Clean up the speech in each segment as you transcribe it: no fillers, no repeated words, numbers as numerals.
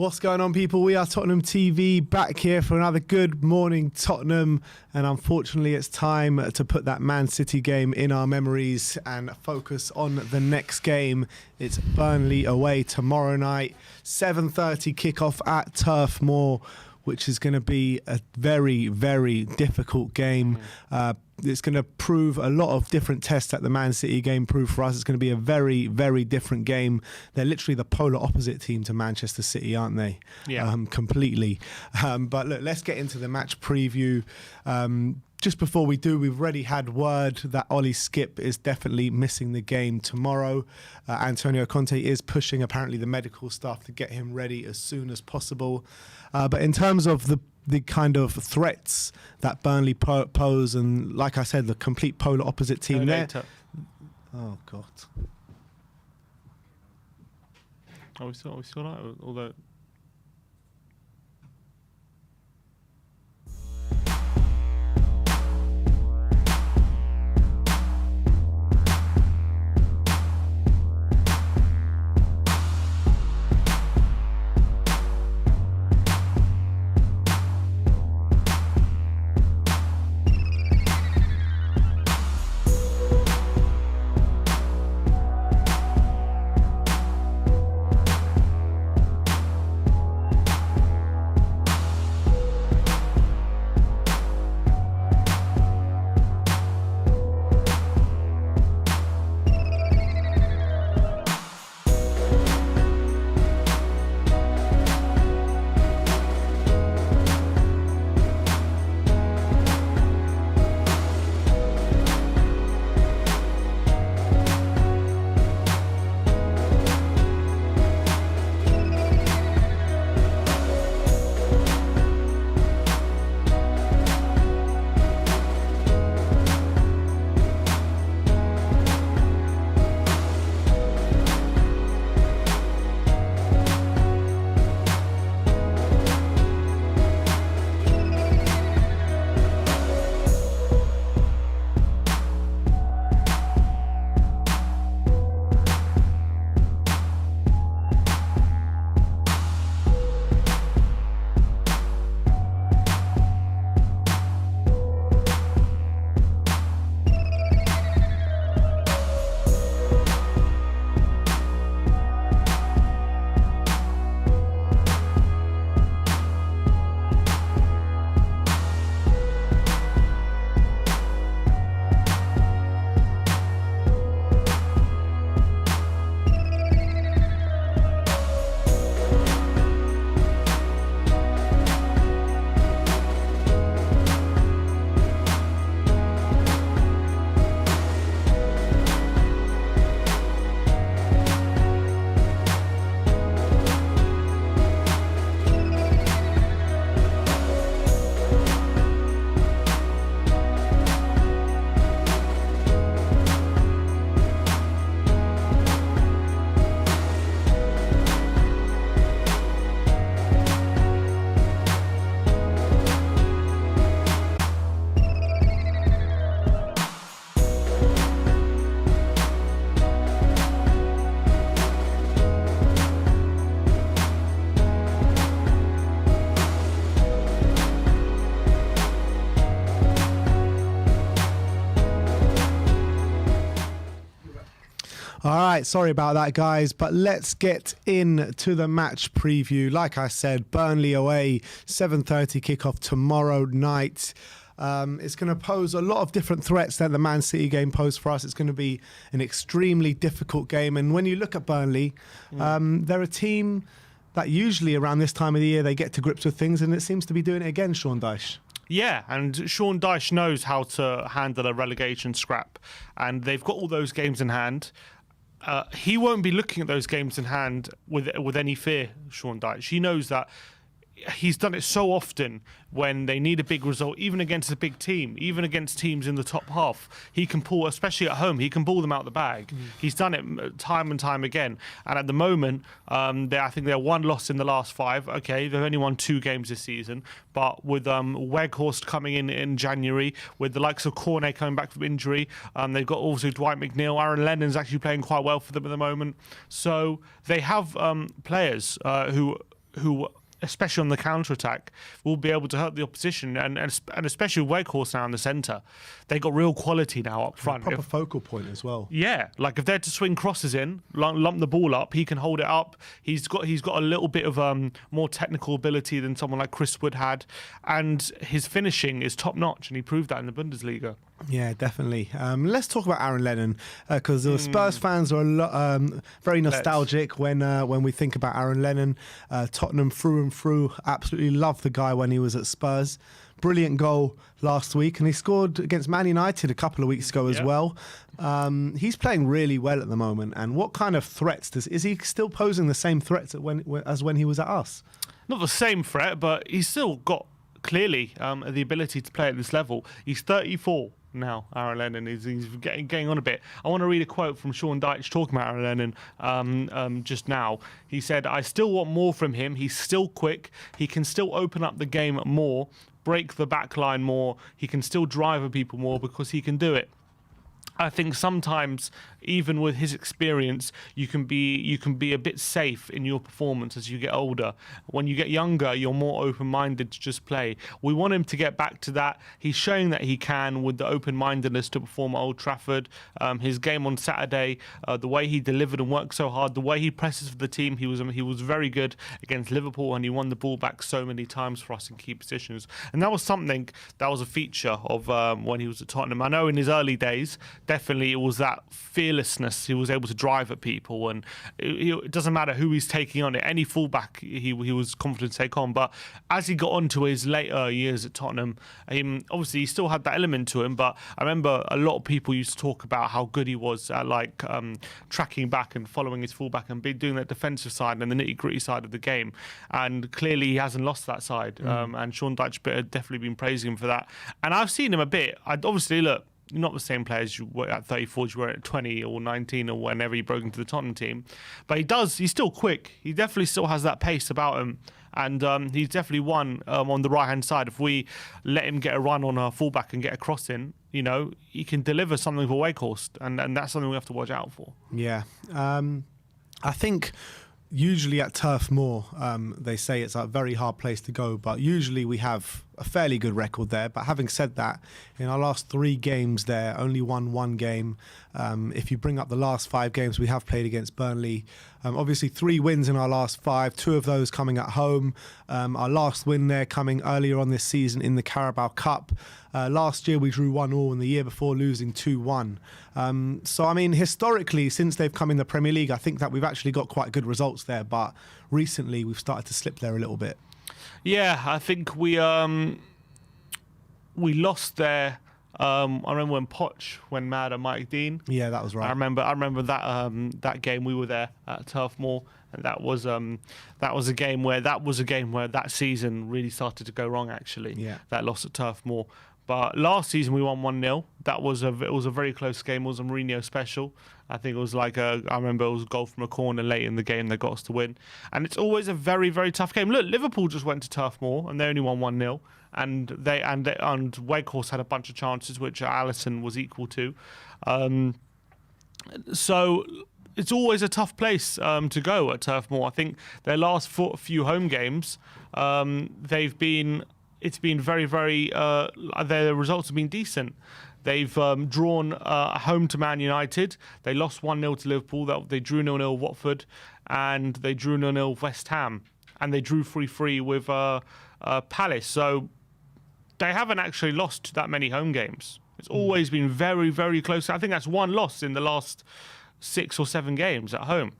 What's going on, people? We are Tottenham TV, back here for another Good Morning Tottenham, and unfortunately it's time to put that Man City game in our memories and focus on the next game. It's Burnley away tomorrow night, 7:30 kickoff at Turf Moor, which is going to be a very, very difficult game. It's going to prove a lot of different tests that the Man City game proved for us. It's going to be a very, very different game. They're literally the polar opposite team to Manchester City, aren't they? Yeah. Completely. But look, let's get into the match preview. Just before we do, we've already had word that Ollie Skip is definitely missing the game tomorrow. Antonio Conte is pushing, apparently, the medical staff to get him ready as soon as possible. But in terms of the kind of threats that Burnley pose, and like I said, the complete polar opposite team there. Oh, God. Are we still like, although... All right, sorry about that, guys, but let's get into the match preview. Like I said, Burnley away, 7:30 kickoff tomorrow night. It's going to pose a lot of different threats that the Man City game posed for us. It's going to be an extremely difficult game. And when you look at Burnley, they're a team that usually around this time of the year, they get to grips with things, and it seems to be doing it again, Sean Dyche. Yeah, and Sean Dyche knows how to handle a relegation scrap, and they've got all those games in hand. He won't be looking at those games in hand with any fear, Sean Dyche. He knows that he's done it so often when they need a big result, even against a big team, even against teams in the top half. He can pull, especially at home, he can pull them out the bag. He's done it time and time again. And at the moment, I think they're one loss in the last 5. Okay, they've only won 2 games this season. But with Weghorst coming in January, with the likes of Cornet coming back from injury, they've got also Dwight McNeil. Aaron Lennon's actually playing quite well for them at the moment. So they have players who who especially on the counter-attack, will be able to hurt the opposition, and especially with Weghorst now in the centre. They got real quality now up front. Proper focal point as well. Yeah, like if they're to swing crosses in, lump the ball up, he can hold it up. He's got a little bit of more technical ability than someone like Chris Wood had, and his finishing is top-notch, and he proved that in the Bundesliga. Yeah, definitely. Let's talk about Aaron Lennon, because the Spurs fans are very nostalgic when we think about Aaron Lennon. Tottenham through and through, absolutely loved the guy when he was at Spurs. Brilliant goal last week, and he scored against Man United a couple of weeks ago as well. He's playing really well at the moment. And what kind of threats is he still posing the same threats as when he was at us? Not the same threat, but he's still got clearly the ability to play at this level. He's 34 now, Aaron Lennon. He's getting on a bit. I want to read a quote from Sean Dyche talking about Aaron Lennon just now. He said, "I still want more from him. He's still quick. He can still open up the game more, break the back line more. He can still drive at people more because he can do it." I think sometimes, even with his experience, you can be a bit safe in your performance as you get older. When you get younger, you're more open-minded to just play. We want him to get back to that. He's showing that he can with the open-mindedness to perform at Old Trafford. His game on Saturday, the way he delivered and worked so hard, the way he presses for the team, he was very good against Liverpool, and he won the ball back so many times for us in key positions. And that was something that was a feature of when he was at Tottenham. I know in his early days, definitely it was that fearlessness. He was able to drive at people, and it doesn't matter who he's taking on. Any fullback he was confident to take on. But as he got on to his later years at Tottenham, obviously he still had that element to him. But I remember a lot of people used to talk about how good he was at tracking back and following his fullback and doing that defensive side and the nitty-gritty side of the game. And clearly he hasn't lost that side. And Sean Dyche had definitely been praising him for that. And I've seen him a bit. Obviously, look, you're not the same player as you were at 34 as you were at 20 or 19 or whenever he broke into the Tottenham team. But he's still quick. He definitely still has that pace about him. And he's definitely one on the right-hand side. If we let him get a run on our fullback and get a cross in, he can deliver something for Weghorst. And that's something we have to watch out for. Yeah. I think usually at Turf Moor, they say it's a very hard place to go, but usually we have a fairly good record there. But having said that, in our last 3 games there, only won 1 game. If you bring up the last 5 games we have played against Burnley, obviously 3 wins in our last 5, 2 of those coming at home. Our last win there coming earlier on this season in the Carabao Cup. Last year we drew 1-1, and the year before losing 2-1. So, I mean, historically, since they've come in the Premier League, I think that we've actually got quite good results there. But recently we've started to slip there a little bit. Yeah, I think we lost there. I remember when Poch went mad at Mike Dean. Yeah, that was right. I remember that game. We were there at Turf Moor, and that was a game where that season really started to go wrong. Actually, that loss at Turf Moor. But last season we won 1-0. It was a very close game. It was a Mourinho special. I think it was I remember it was a goal from a corner late in the game that got us to win. And it's always a very, very tough game. Look, Liverpool just went to Turf Moor and they only won 1-0. And Weghorst had a bunch of chances which Alisson was equal to. So it's always a tough place to go at Turf Moor. I think their last few home games, it's been very, very. Their results have been decent. They've drawn home to Man United. They lost 1-0 to Liverpool. They drew 0-0 Watford, and they drew 0-0 West Ham, and they drew 3-3 with Palace. So they haven't actually lost that many home games. It's always been very, very close. I think that's 1 loss in the last 6 or 7 games at home.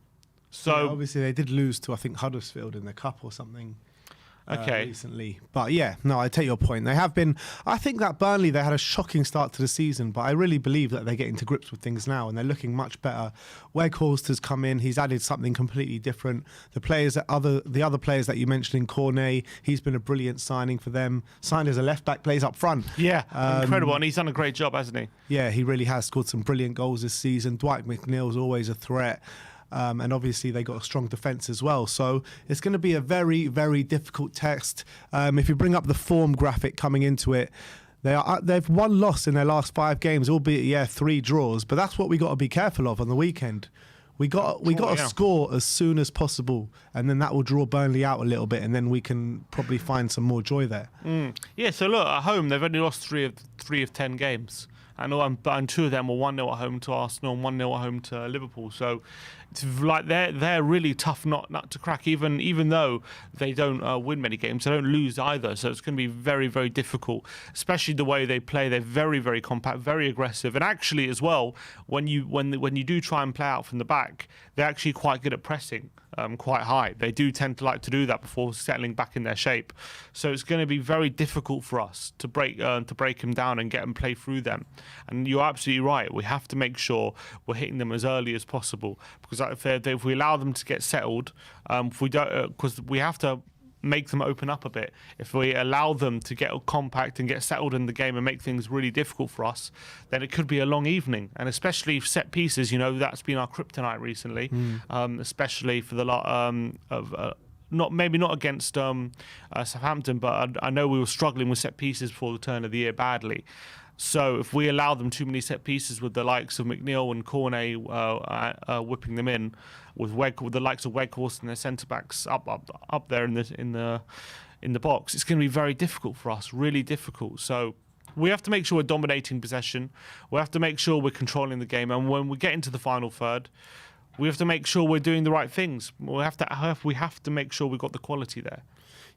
So obviously they did lose to, I think, Huddersfield in the cup or something. Okay. Recently. But yeah, no, I take your point. They have been, I think that Burnley, they had a shocking start to the season, but I really believe that they're getting to grips with things now and they're looking much better. Weghorst has come in, he's added something completely different. The other players that you mentioned in Cornet, he's been a brilliant signing for them. Signed as a left back, plays up front. Yeah, incredible. And he's done a great job, hasn't he? Yeah, he really has scored some brilliant goals this season. Dwight McNeil's always a threat. And obviously they got a strong defence as well. So it's going to be a very, very difficult test. If you bring up the form graphic coming into it, they've 1 loss in their last 5 games, albeit, 3 draws. But that's what we got to be careful of on the weekend. We got to score as soon as possible, and then that will draw Burnley out a little bit, and then we can probably find some more joy there. Yeah, so look, at home, they've only lost three of 10 games. And 2 of them were 1-0 at home to Arsenal and 1-0 at home to Liverpool. So it's like they're really tough nut to crack, even though they don't win many games. They don't lose either. So it's going to be very, very difficult, especially the way they play. They're very, very compact, very aggressive. And actually as well, when you do try and play out from the back, they're actually quite good at pressing. Quite high. They do tend to like to do that before settling back in their shape. So it's going to be very difficult for us to break them down and get them play through them. And you're absolutely right. We have to make sure we're hitting them as early as possible, because if we allow them to get settled, if we don't, because we have to make them open up a bit. If we allow them to get compact and get settled in the game and make things really difficult for us, then it could be a long evening. And especially set pieces, that's been our kryptonite recently, especially for the lot not against Southampton, but I know we were struggling with set pieces before the turn of the year badly. So if we allow them too many set pieces with the likes of McNeil and Cornet whipping them in, with the likes of Weghorst and their centre backs up there in the box, it's going to be very difficult for us, really difficult. So we have to make sure we're dominating possession. We have to make sure we're controlling the game, and when we get into the final third, we have to make sure we're doing the right things. We have to make sure we've got the quality there.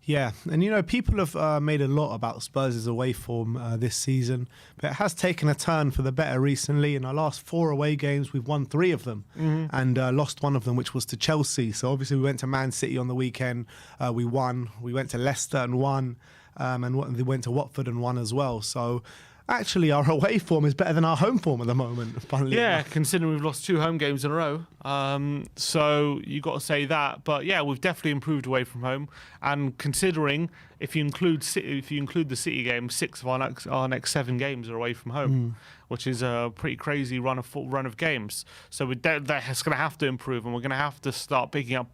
Yeah, and people have made a lot about Spurs' away form this season, but it has taken a turn for the better recently. In our last 4 away games, we've won 3 of them and lost 1 of them, which was to Chelsea. So obviously we went to Man City on the weekend, we won. We went to Leicester and won, and we went to Watford and won as well. So actually, our away form is better than our home form at the moment. Yeah, considering we've lost 2 home games in a row. So you got to say that. But yeah, we've definitely improved away from home. And considering if you include the City game, 6 of our next 7 games are away from home, which is a pretty crazy run of games. So that's going to have to improve, and we're going to have to start picking up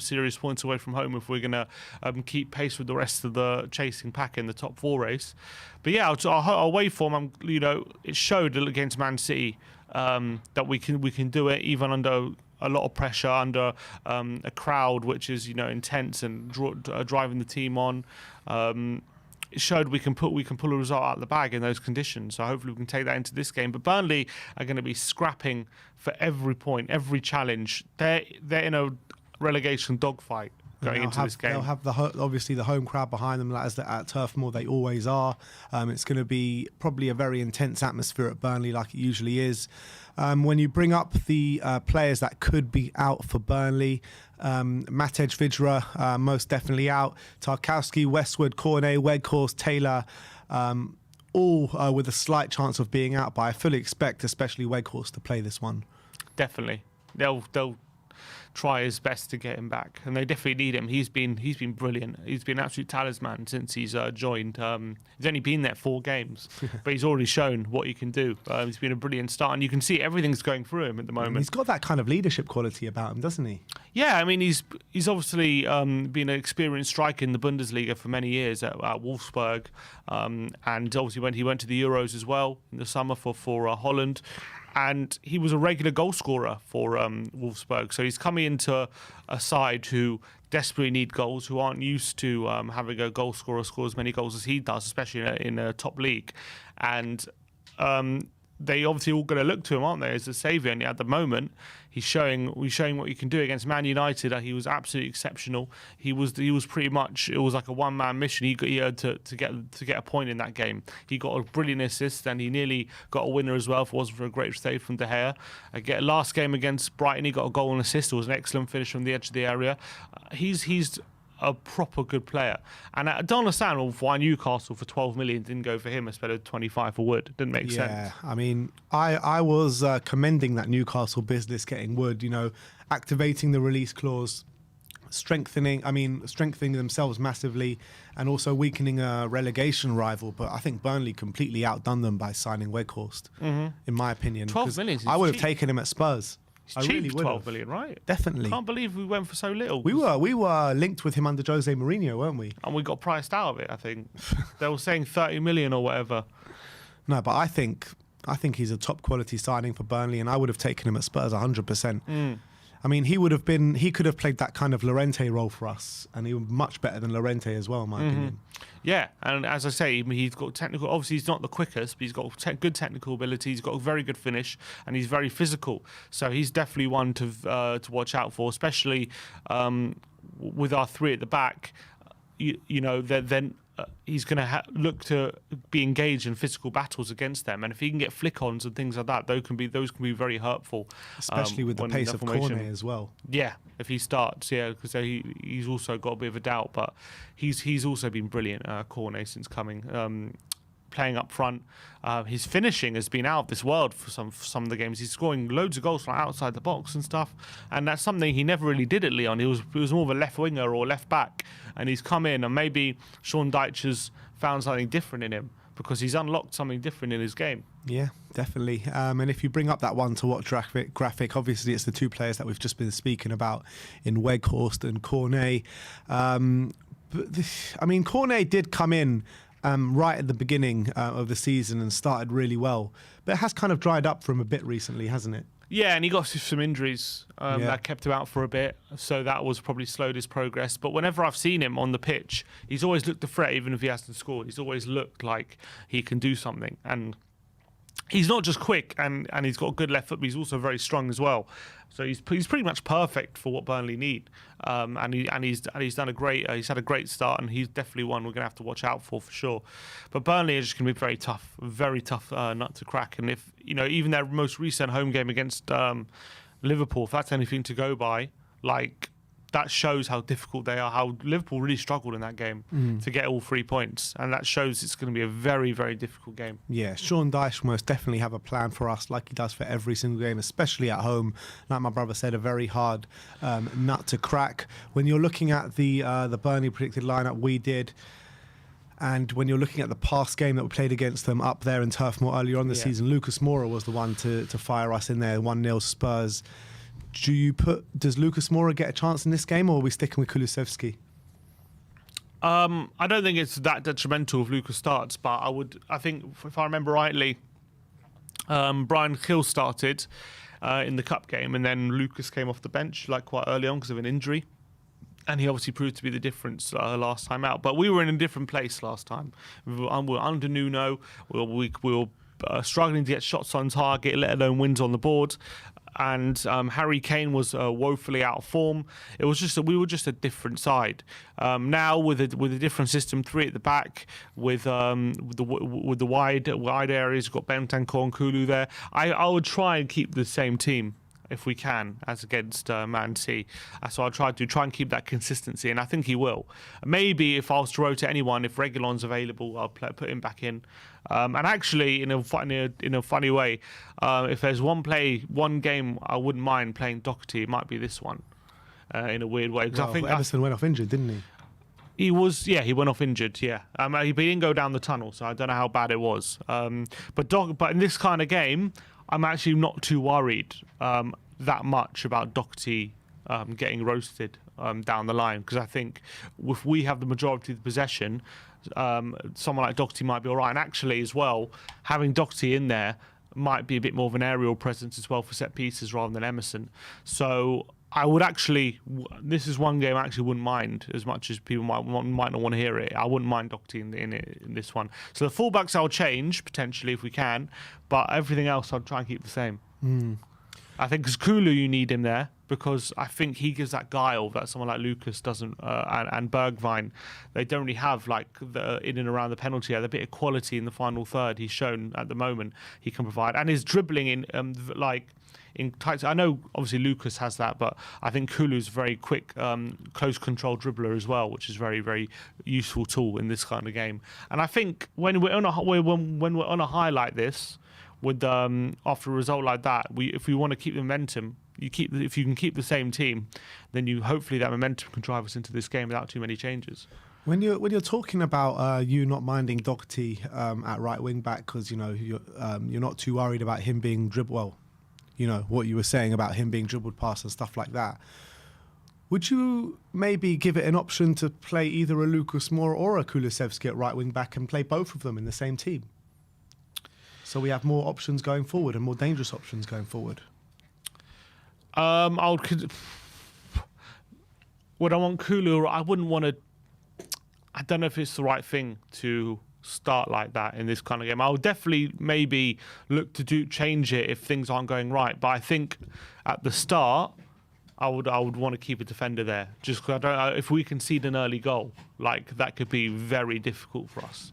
serious points away from home if we're going to keep pace with the rest of the chasing pack in the top 4 race. But yeah, our away form, it showed against Man City that we can do it even under a lot of pressure, under a crowd which is intense and driving the team on. It showed we can pull a result out of the bag in those conditions. So hopefully we can take that into this game. But Burnley are going to be scrapping for every point, every challenge. They're in a relegation dogfight going into this game. They'll have obviously the home crowd behind them, as at Turf Moor they always are. It's going to be probably a very intense atmosphere at Burnley, like it usually is. When you bring up the players that could be out for Burnley, Matej Vydra most definitely out. Tarkowski, Westwood, Cornet, Weghorst, Taylor, all with a slight chance of being out. But I fully expect, especially Weghorst, to play this one. Definitely, they'll try his best to get him back, and they definitely need him. He's been brilliant. He's been an absolute talisman since he's joined. He's only been there 4 games, but he's already shown what he can do. He's been a brilliant start, and you can see everything's going through him at the moment. He's got that kind of leadership quality about him, doesn't he? Yeah, I mean, he's obviously been an experienced striker in the Bundesliga for many years at Wolfsburg, and obviously when he went to the Euros as well in the summer for Holland. And he was a regular goal scorer for Wolfsburg. So he's coming into a side who desperately need goals, who aren't used to having a goal scorer score as many goals as he does, especially in a top league. And they obviously all going to look to him, aren't they, as a saviour? And at the moment, he's showing what he can do against Man United. He was absolutely exceptional. He was pretty much, it was like a one-man mission. He had to get a point in that game. He got a brilliant assist, and he nearly got a winner as well. If it wasn't for a great save from De Gea. Last game against Brighton, he got a goal and assist. It was an excellent finish from the edge of the area. He's a proper good player, and I don't understand why Newcastle for 12 million didn't go for him instead of 25 for Wood. It didn't make sense. Yeah, I mean, I was commending that Newcastle business getting Wood, activating the release clause, strengthening themselves massively, and also weakening a relegation rival. But I think Burnley completely outdone them by signing Weghorst, in my opinion. 12 million. I would have taken him at Spurs. It's cheap, 12 million, right? Definitely. Can't believe we went for so little. We were linked with him under Jose Mourinho, weren't we? And we got priced out of it, I think. They were saying 30 million or whatever. No, but I think he's a top quality signing for Burnley, and I would have taken him at Spurs 100%. I mean, he could have played that kind of Llorente role for us, and he was much better than Llorente as well, in my opinion. Yeah, and as I say, he's got technical. Obviously, he's not the quickest, but he's got good technical ability. He's got a very good finish, and he's very physical. So he's definitely one to watch out for, especially with our three at the back. Then he's going to look to be engaged in physical battles against them, and if he can get flick-ons and things like that, those can be very hurtful. Especially with the pace of Cornet as well. Yeah, if he starts, because he's also got a bit of a doubt, but he's also been brilliant, Cornet, since coming. Playing up front, his finishing has been out of this world for some of the games. He's scoring loads of goals from outside the box and stuff, and that's something he never really did at Lyon. He was more of a left winger or left back, and he's come in, and maybe Sean Dyche has found something different in him because he's unlocked something different in his game. Yeah, definitely. And if you bring up that one to watch graphic, obviously it's the two players that we've just been speaking about in Weghorst and Cornet. Cornet did come in right at the beginning of the season and started really well, but it has kind of dried up for him a bit recently, hasn't it? Yeah, and he got some injuries that kept him out for a bit, so that was probably slowed his progress. But whenever I've seen him on the pitch, he's always looked a threat, even if he hasn't scored. He's always looked like he can do something, and he's not just quick and he's got a good left foot, but he's also very strong as well. So he's pretty much perfect for what Burnley need. He's done he's had a great start, and he's definitely one we're going to have to watch out for sure. But Burnley is just going to be very tough nut to crack. And if even their most recent home game against Liverpool, if that's anything to go by, that shows how difficult they are, how Liverpool really struggled in that game to get all 3 points. And that shows it's going to be a very, very difficult game. Yeah, Sean Dyche will most definitely have a plan for us, like he does for every single game, especially at home. Like my brother said, a very hard nut to crack. When you're looking at the Burnley predicted lineup we did, and when you're looking at the past game that we played against them up there in Turf Moor earlier on this season, Lucas Moura was the one to fire us in there, 1-0 Spurs. Does Lucas Moura get a chance in this game, or are we sticking with Kulusevski? I don't think it's that detrimental if Lucas starts, but I think if I remember rightly, Brian Hill started in the cup game, and then Lucas came off the bench quite early on because of an injury, and he obviously proved to be the difference last time out. But we were in a different place last time. We were under Nuno. We were struggling to get shots on target, let alone wins on the board. And Harry Kane was woefully out of form. It was just we were just a different side. Now with a different system, 3 at the back, with the wide areas, you've got Bentancur and Kulu there. I would try and keep the same team if we can, as against Man City. So I'll try and keep that consistency, and I think he will. Maybe if I was to rotate anyone, if Reguilon's available, I'll put him back in. And actually, in a funny way, if there's one game I wouldn't mind playing Doherty, it might be this one, in a weird way. Because I think Ederson went off injured, didn't he? He went off injured, yeah. He didn't go down the tunnel, so I don't know how bad it was. But in this kind of game, I'm actually not too worried that much about Doherty getting roasted down the line, because I think if we have the majority of the possession, someone like Doherty might be all right. And actually, as well, having Doherty in there might be a bit more of an aerial presence as well for set pieces rather than Emerson. So I would actually, this is one game I actually wouldn't mind, as much as people might not want to hear it. I wouldn't mind Doherty in this one. So the fullbacks I'll change potentially if we can, but everything else I'll try and keep the same. I think because Kulu, you need him there, because I think he gives that guile that someone like Lucas doesn't, and Bergwijn, they don't really have, in and around the penalty area. The bit of quality in the final third he's shown at the moment he can provide, and his dribbling in tight. I know obviously Lucas has that, but I think Kulu's a very quick, close control dribbler as well, which is very, very useful tool in this kind of game. And I think when we're on a high like this, with after a result like that, if we want to keep the momentum, if you can keep the same team, then hopefully that momentum can drive us into this game without too many changes. When you're talking about you not minding Doherty at right wing back because you're not too worried about him being dribbled. Well, what you were saying about him being dribbled past and stuff like that. Would you maybe give it an option to play either a Lucas Moura or a Kulusevski at right wing back and play both of them in the same team? So we have more options going forward and more dangerous options going forward. I would I want Kulu? I wouldn't want to. I don't know if it's the right thing to start like that in this kind of game. I would definitely maybe look to change it if things aren't going right. But I think at the start, I would want to keep a defender there, just because I don't. If we concede an early goal, like that could be very difficult for us.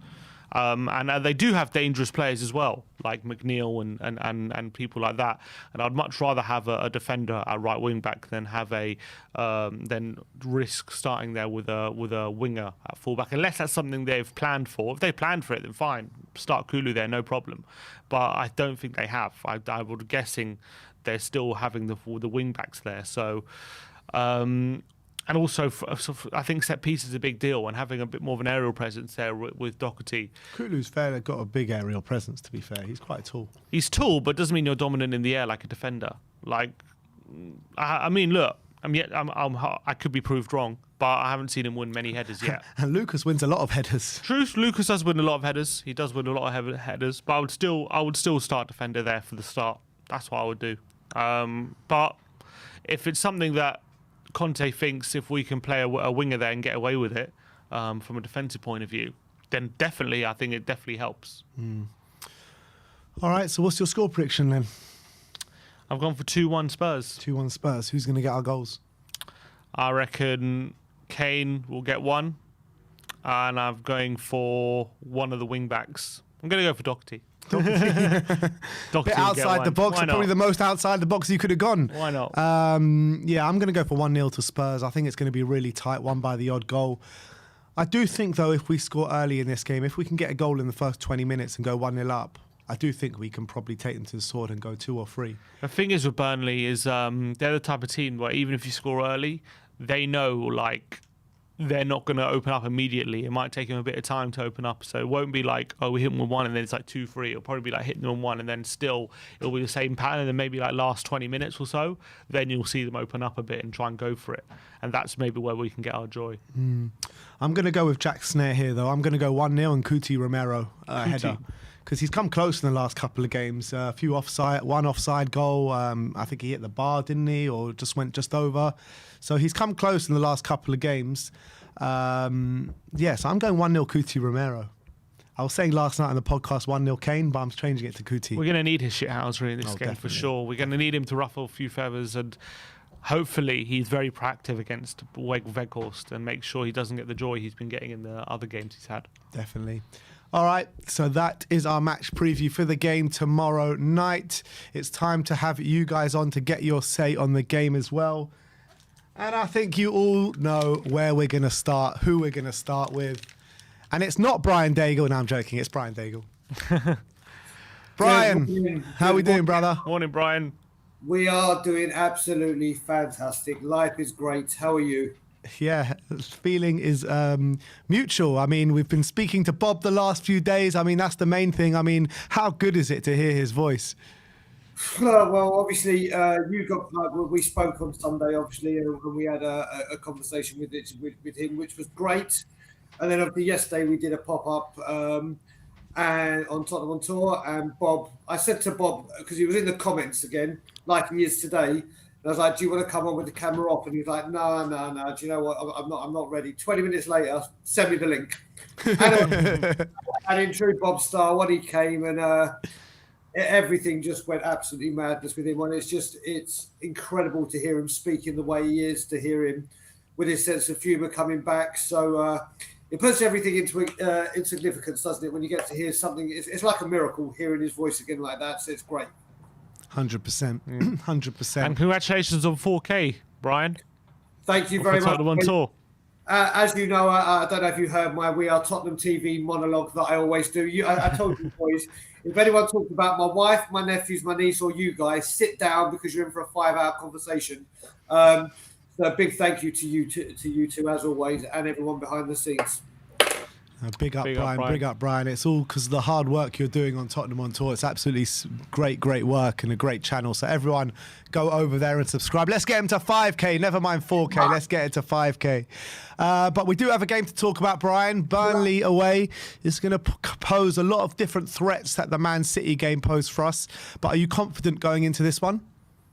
And they do have dangerous players as well, like McNeil and people like that. And I'd much rather have a defender at right wing back than have than risk starting there with a winger at fullback, unless that's something they've planned for. If they planned for it, then fine, start Kulu there, no problem. But I don't think they have. I would guessing they're still having the wing backs there. So. And also, I think set piece is a big deal, and having a bit more of an aerial presence there with Doherty. Kulu's got a big aerial presence, to be fair. He's quite tall. He's tall, but doesn't mean you're dominant in the air like a defender. Like, I mean, look, I could be proved wrong, but I haven't seen him win many headers yet. And Lucas wins a lot of headers. True, Lucas does win a lot of headers. He does win a lot of headers, but I would still start defender there for the start. That's what I would do. But if it's something that Conte thinks if we can play a winger there and get away with it from a defensive point of view, then definitely, I think it definitely helps. All right, so what's your score prediction then? I've gone for 2-1 Spurs. 2-1 Spurs. Who's going to get our goals? I reckon Kane will get one, and I'm going for one of the wing backs. I'm going to go for Doherty. Bit outside the box, probably the most outside the box you could have gone. Why not? Yeah, I'm going to go for 1-0 to Spurs. I think it's going to be really tight, won by the odd goal. I do think, though, if we score early in this game, if we can get a goal in the first 20 minutes and go 1-0 up, I do think we can probably take them to the sword and go 2 or 3. The thing is with Burnley is they're the type of team where even if you score early, they know, like, they're not going to open up immediately. It might take them a bit of time to open up. So it won't be like, oh, we hit them with 1 and then it's like 2-3. It'll probably be like hitting them with 1 and then still it'll be the same pattern. And then maybe like last 20 minutes or so, then you'll see them open up a bit and try and go for it. And that's maybe where we can get our joy. I'm going to go with Jack Snare here, though. I'm going to go 1-0 and Kuti Romero header. Because he's come close in the last couple of games. A few offside, one offside goal. I think he hit the bar, didn't he? Or just went just over. So he's come close in the last couple of games. So I'm going 1-0 Kuti Romero. I was saying last night on the podcast 1-0 Kane, but I'm changing it to Kuti. We're going to need his shithousery in this game definitely. for sure. We're going to need him to ruffle a few feathers, and hopefully he's very proactive against Weghorst and make sure he doesn't get the joy he's been getting in the other games he's had. Definitely. All right, so that is our match preview for the game tomorrow night. It's time to have you guys on to get your say on the game as well. And I think you all know where we're going to start, who we're going to start with. And it's not Brian Daigle. No, I'm joking. It's Brian Daigle. Brian, how are we doing, brother? Morning, Brian. We are doing absolutely fantastic. Life is great. How are you? Yeah, feeling is mutual. I mean, we've been speaking to Bob the last few days. I mean, that's the main thing. I mean, how good is it to hear his voice? Well, obviously, we spoke on Sunday, obviously, and we had a conversation with him, which was great. And then obviously yesterday we did a pop-up and on Tottenham on Tour. And Bob, I said to Bob, because he was in the comments again, like he is today, and I was like, do you want to come on with the camera off? And he was like, no. Do you know what? I'm not ready. 20 minutes later, send me the link. And in true Bob style, when he came and everything just went absolutely madness with him. And it's incredible to hear him speaking the way he is, to hear him with his sense of humour coming back. So it puts everything into significance, doesn't it? When you get to hear something, it's like a miracle hearing his voice again like that. So it's great. 100%. 100%. And congratulations on 4K, Brian. Thank you very much. Tottenham on Tour. As you know, I don't know if you heard my We Are Tottenham TV monologue that I always do. I told you boys, if anyone talks about my wife, my nephews, my niece, or you guys, sit down because you're in for a 5-hour conversation. So a big thank you to you two, as always, and everyone behind the scenes. Big up, Brian. Big up, Brian. It's all because of the hard work you're doing on Tottenham on Tour. It's absolutely great work and a great channel. So everyone go over there and subscribe. Let's get him to 5K. Never mind 4K. Let's get it to 5K. But we do have a game to talk about, Brian. Burnley away is going to pose a lot of different threats that the Man City game posed for us. But are you confident going into this one?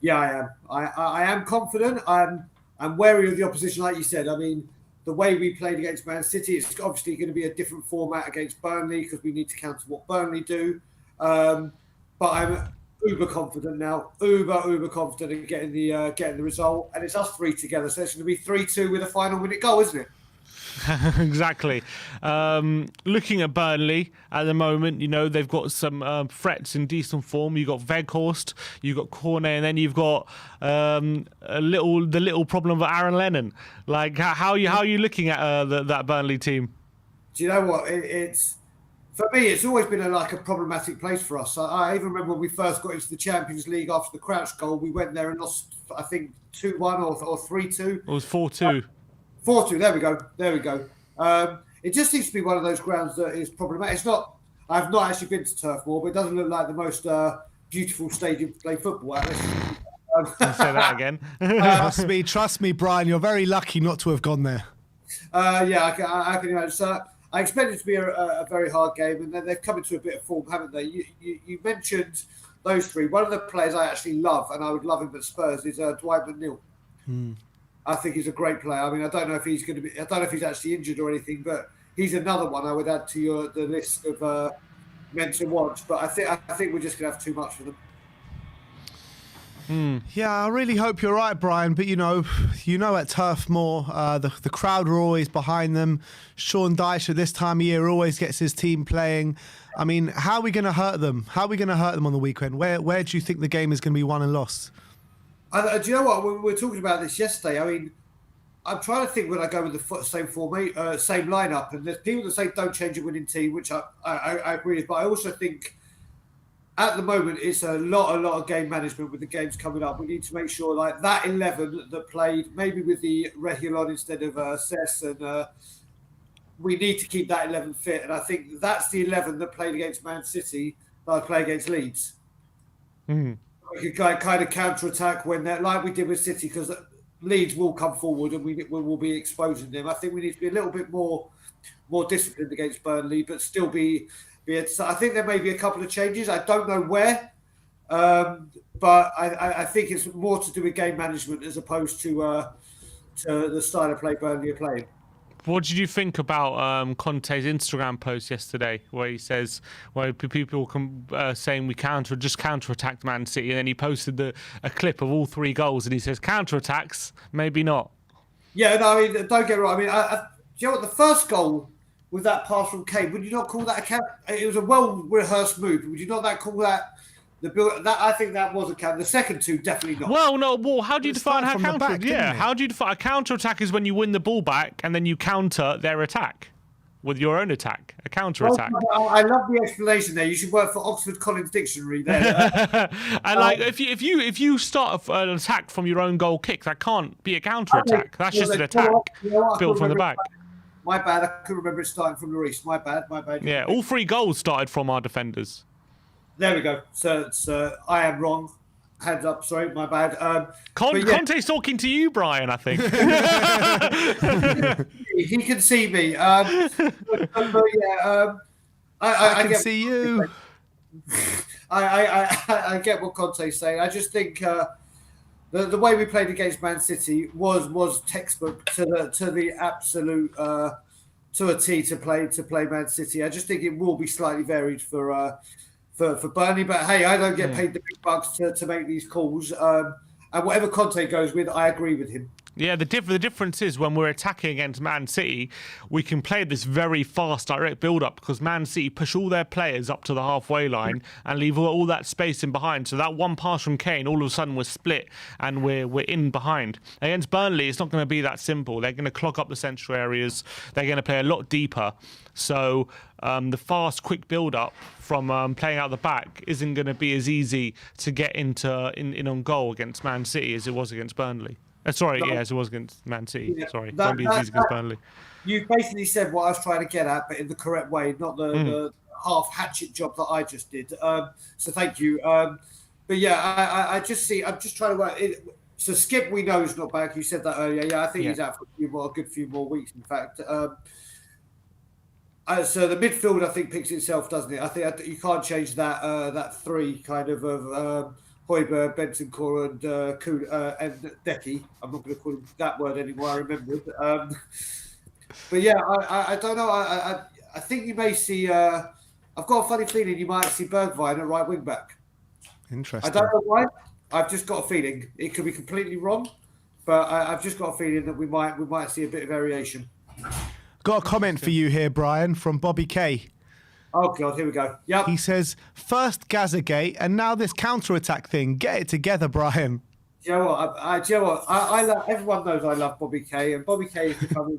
Yeah, I am. I am confident. I'm wary of the opposition, like you said. I mean, the way we played against Man City, it's obviously going to be a different format against Burnley because we need to counter what Burnley do. But I'm uber confident now, uber confident in getting the result, and it's us three together. So it's going to be 3-2 with a final minute goal, isn't it? Exactly. Looking at Burnley at the moment, you know, they've got some threats in decent form. You've got Weghorst, you've got Cornet, and then you've got the little problem of Aaron Lennon. Like, how are you looking at that Burnley team? Do you know what? It's for me, it's always been a problematic place for us. I even remember when we first got into the Champions League after the Crouch goal, we went there and lost, I think, 2-1 or 3-2. It was 4-2. 4-2. There we go. It just seems to be one of those grounds that is problematic. It's not. I've not actually been to Turf Moor, but it doesn't look like the most beautiful stadium to play football at. I'll say that again. Trust me, Brian. You're very lucky not to have gone there. Yeah, I can imagine. So I expect it to be a very hard game, and then they've come into a bit of form, haven't they? You mentioned those three. One of the players I actually love, and I would love him at Spurs, is Dwight McNeil. I think he's a great player. I mean, I don't know if he's actually injured or anything, but he's another one I would add to the list of men to watch. But I think we're just going to have too much for them. Yeah, I really hope you're right, Brian. But you know, at Turf Moor, the crowd are always behind them. Sean Dyche at this time of year always gets his team playing. I mean, how are we going to hurt them? How are we going to hurt them on the weekend? Where do you think the game is going to be won and lost? Do you know what? We were talking about this yesterday. I mean, I'm trying to think when I go with the same same lineup, and there's people that say don't change a winning team, which I agree with. But I also think at the moment it's a lot of game management with the games coming up. We need to make sure like that 11 that played maybe with the Reguilon instead of Cess, and we need to keep that 11 fit. And I think that's the 11 that played against Man City that I play against Leeds. We could kind of counter-attack when they're like we did with City, because Leeds will come forward and we will be exposing them. I think we need to be a little bit more disciplined against Burnley, but still be. I think there may be a couple of changes. I don't know where, but I think it's more to do with game management as opposed to the style of play Burnley are playing. What did you think about Conte's Instagram post yesterday, where he says, where people saying we counter-attacked Man City, and then he posted a clip of all three goals, and he says counter-attacks, maybe not. Yeah, no, I mean, don't get me wrong. I mean, do you know what, the first goal with that pass from Kane, would you not call that a count? It was a well-rehearsed move. Would you not call that the build? That I think that was a count. The second two definitely not. Well, no. Well, how do you define how counter? Yeah, how do you define a counter-attack? Is when you win the ball back and then you counter their attack with your own attack. A counter-attack. Well, I love the explanation there. You should work for Oxford Collins Dictionary there. And like, if you start an attack from your own goal kick, that can't be a counter-attack. That's just an attack built from the back. My bad. I couldn't remember it starting from Lloris. My bad. Yeah, all three goals started from our defenders. There we go. So I am wrong. Hands up. Sorry, my bad. Conte's talking to you, Brian, I think. He can see me. I can see you. I get what Conte's saying. I just think the way we played against Man City was textbook to the absolute to a T to play Man City. I just think it will be slightly varied for Burnley, but hey, I don't get paid the big bucks to make these calls. And whatever Conte goes with, I agree with him. Yeah, the difference is when we're attacking against Man City, we can play this very fast, direct build-up because Man City push all their players up to the halfway line and leave all that space in behind. So that one pass from Kane, all of a sudden we're split and we're in behind. Against Burnley, it's not going to be that simple. They're going to clog up the central areas. They're going to play a lot deeper. So the fast, quick build-up from playing out the back isn't going to be as easy to get in on goal against Man City as it was against Burnley. As it was against Man City. Yeah, sorry, won't be as easy against Burnley. You basically said what I was trying to get at, but in the correct way, not the half hatchet job that I just did. So thank you. But yeah, I'm just trying to work it. So Skip, we know is not back. You said that earlier. Yeah, I think he's out for a good few more weeks. In fact, so the midfield I think picks itself, doesn't it? I think you can't change that three kind of Højbjerg, Bentancur, and Decky. I'm not going to call him that word anymore. I remembered. But yeah, I don't know. I think you may see. I've got a funny feeling you might see Bergwijn at right wing back. Interesting. I don't know why. I've just got a feeling. It could be completely wrong, but I've just got a feeling that we might see a bit of variation. Got a comment for you here, Brian, from Bobby K. Oh God, here we go. Yep. He says, first Gazagate and now this counter-attack thing. Get it together, Brian. Do you know what? I love, everyone knows I love Bobby K, and Bobby K is becoming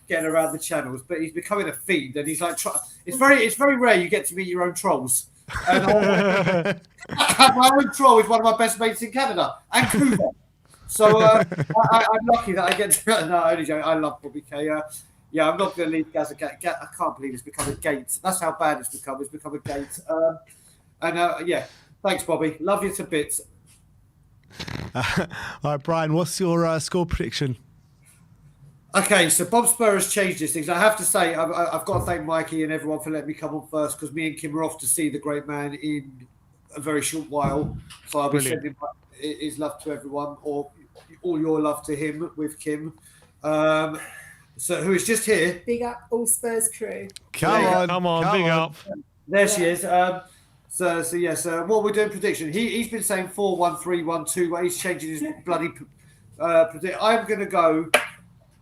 getting around the channels, but he's becoming a fiend, and he's like, it's very rare you get to meet your own trolls. And my own troll is one of my best mates in Canada, and Cuba. So I'm lucky that I get to. No, only joking. I love Bobby K. Yeah, I'm not going to leave Gazagate. I can't believe it's become a gate. That's how bad it's become. It's become a gate. Yeah, thanks, Bobby. Love you to bits. All right, Brian, what's your score prediction? Okay, so Bob Spurs has changed his things. I have to say, I've got to thank Mikey and everyone for letting me come on first, because me and Kim are off to see the great man in a very short while. So I'll be sending his love to everyone, or all your love to him with Kim. So who is just here. Big up all Spurs crew. Come on, big up. There she is. So yes, what we're doing prediction. He's been saying 4-1-3-1-2, but he's changing his bloody predict. I'm going to go.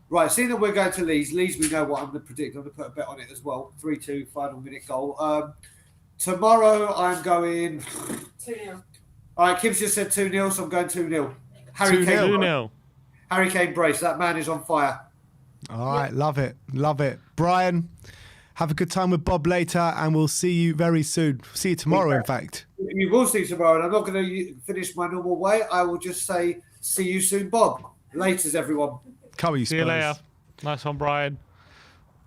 Right, seeing that we're going to Leeds, we know what I'm going to predict. I'm going to put a bet on it as well. 3-2, final minute goal. Tomorrow, I'm going 2-0. All right, Kim's just said 2-0, so I'm going 2-0. Harry Kane. 2-0. Harry Kane brace. That man is on fire. All right, love it. Brian, have a good time with Bob later, and we'll see you very soon. See you tomorrow, in fact. You will see tomorrow, and I'm not going to finish my normal way. I will just say, see you soon, Bob. Laters, everyone. Come on, you Spurs. See you later. Nice one, Brian.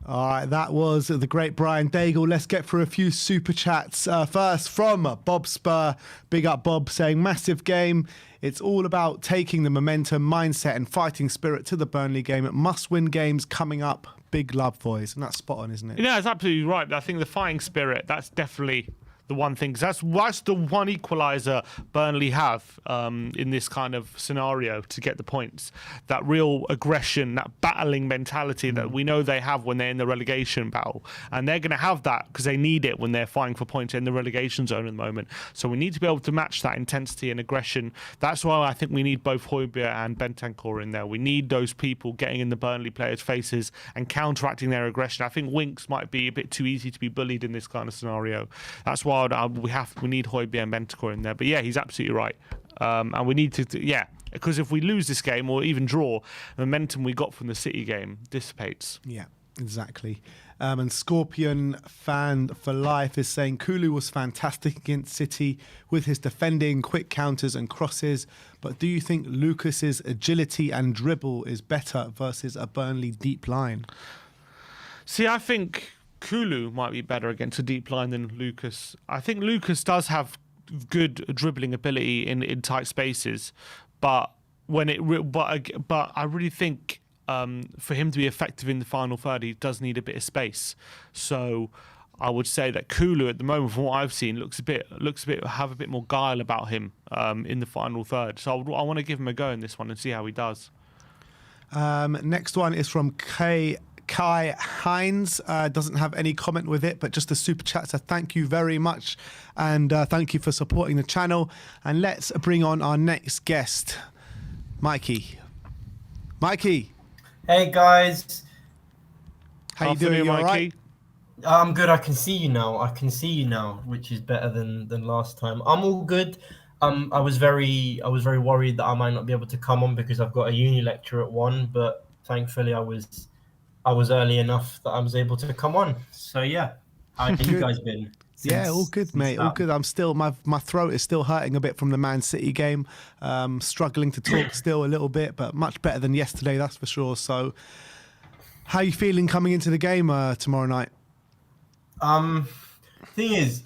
All right, that was the great Brian Daigle. Let's get through a few super chats. First from Bob Spur. Big up Bob, saying massive game. It's all about taking the momentum, mindset and fighting spirit to the Burnley game. Must-win games coming up. Big love, boys. And that's spot on, isn't it? Yeah, it's absolutely right. I think the fighting spirit, that's definitely the one thing. 'Cause that's the one equaliser Burnley have in this kind of scenario to get the points. That real aggression, that battling mentality that we know they have when they're in the relegation battle. And they're going to have that because they need it when they're fighting for points in the relegation zone at the moment. So we need to be able to match that intensity and aggression. That's why I think we need both Højbjerg and Bentancur in there. We need those people getting in the Burnley players' faces and counteracting their aggression. I think Winks might be a bit too easy to be bullied in this kind of scenario. That's why we need Højbjerg and Bentancur in there. But yeah, he's absolutely right. And we need to because if we lose this game or even draw, the momentum we got from the City game dissipates. Yeah, exactly. And Scorpion Fan for Life is saying Kulu was fantastic against City with his defending, quick counters and crosses. But do you think Lucas's agility and dribble is better versus a Burnley deep line? See, I think Kulu might be better against a deep line than Lucas. I think Lucas does have good dribbling ability in tight spaces, but I really think for him to be effective in the final third, he does need a bit of space. So I would say that Kulu at the moment, from what I've seen, looks a bit have a bit more guile about him in the final third. So I want to give him a go in this one and see how he does. Next one is from Kai Hines. Doesn't have any comment with it, but just a super chat. So thank you very much, and thank you for supporting the channel. And let's bring on our next guest, Mikey. Hey guys. How you doing? You all right? I'm good. I can see you now, which is better than last time. I'm all good. I was very worried that I might not be able to come on because I've got a uni lecture at 1, but thankfully I was early enough that I was able to come on. So yeah, how have you guys been? Yeah, all good, mate. All good. I'm still my throat is still hurting a bit from the Man City game. Struggling to talk still a little bit, but much better than yesterday, that's for sure. So, how are you feeling coming into the game tomorrow night? Thing is,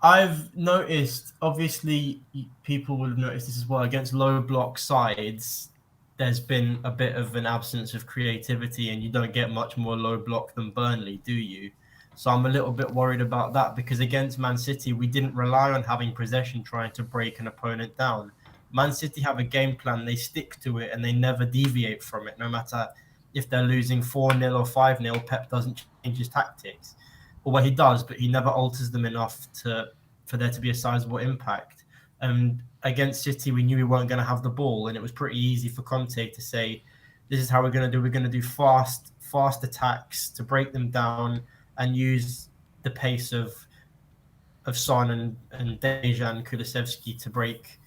I've noticed. Obviously, people will have noticed this as well. Against low block sides, there's been a bit of an absence of creativity, and you don't get much more low block than Burnley, do you? So I'm a little bit worried about that because against Man City, we didn't rely on having possession trying to break an opponent down. Man City have a game plan, they stick to it, and they never deviate from it. No matter if they're losing 4-0 or 5-0, Pep doesn't change his tactics. Or well, he does, but he never alters them enough for there to be a sizable impact. And against City, we knew we weren't going to have the ball, and it was pretty easy for Conte to say, this is how we're going to do. We're going to do fast attacks to break them down and use the pace of Son and Dejan Kulusevski to break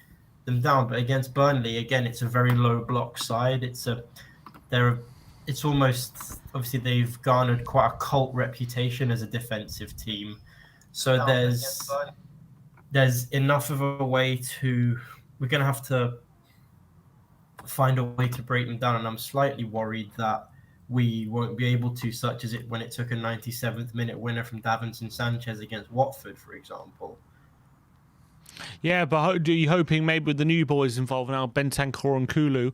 them down. But against Burnley, again, it's a very low block side. It's almost, obviously they've garnered quite a cult reputation as a defensive team. So there's enough of a way we're going to have to find a way to break them down. And I'm slightly worried that we won't be able to, such as when it took a 97th minute winner from Davinson Sanchez against Watford, for example. Yeah, but are you hoping maybe with the new boys involved now, Bentancur and Kulu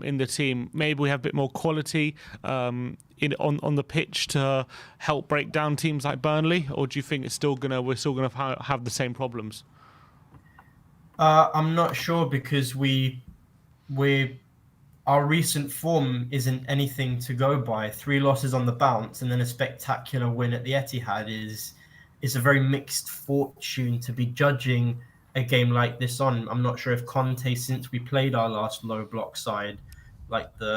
in the team, maybe we have a bit more quality on the pitch to help break down teams like Burnley, or do you think we're still gonna have the same problems? I'm not sure because our recent form isn't anything to go by. 3 losses on the bounce and then a spectacular win at the Etihad is a very mixed fortune to be judging a game like this on. I'm not sure if Conte, since we played our last low block side,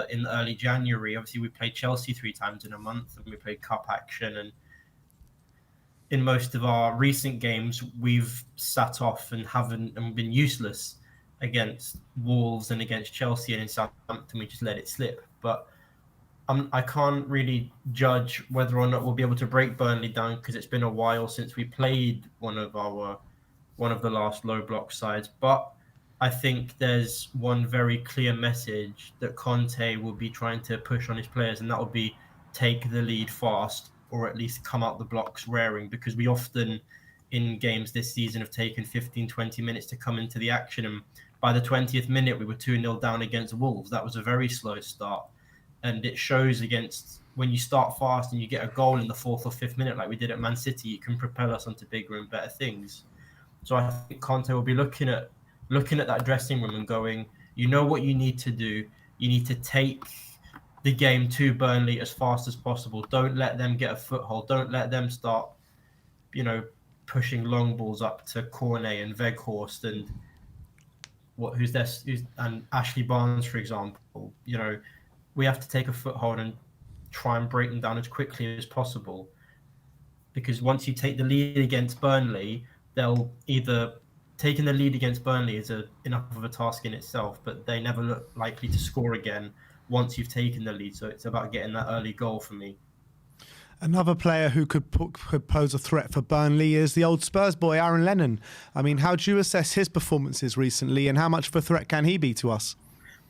in early January, obviously we played Chelsea 3 times in a month and we played cup action, and in most of our recent games we've sat off and been useless against Wolves and against Chelsea, and in Southampton we just let it slip. But I can't really judge whether or not we'll be able to break Burnley down because it's been a while since we played one of the last low block sides. But I think there's one very clear message that Conte will be trying to push on his players, and that will be take the lead fast, or at least come out the blocks raring, because we often in games this season have taken 15-20 minutes to come into the action, and by the 20th minute we were 2-0 down against Wolves. That was a very slow start. And it shows when you start fast and you get a goal in the 4th or 5th minute, like we did at Man City, it can propel us onto bigger and better things. So I think Conte will be looking at that dressing room and going, you know what you need to do? You need to take the game to Burnley as fast as possible. Don't let them get a foothold. Don't let them start, pushing long balls up to Cornet and Weghorst and and Ashley Barnes, for example. We have to take a foothold and try and break them down as quickly as possible. Because once you take the lead against Burnley, taking the lead against Burnley is enough of a task in itself, but they never look likely to score again once you've taken the lead. So it's about getting that early goal for me. Another player who could pose a threat for Burnley is the old Spurs boy, Aaron Lennon. I mean, how do you assess his performances recently, and how much of a threat can he be to us?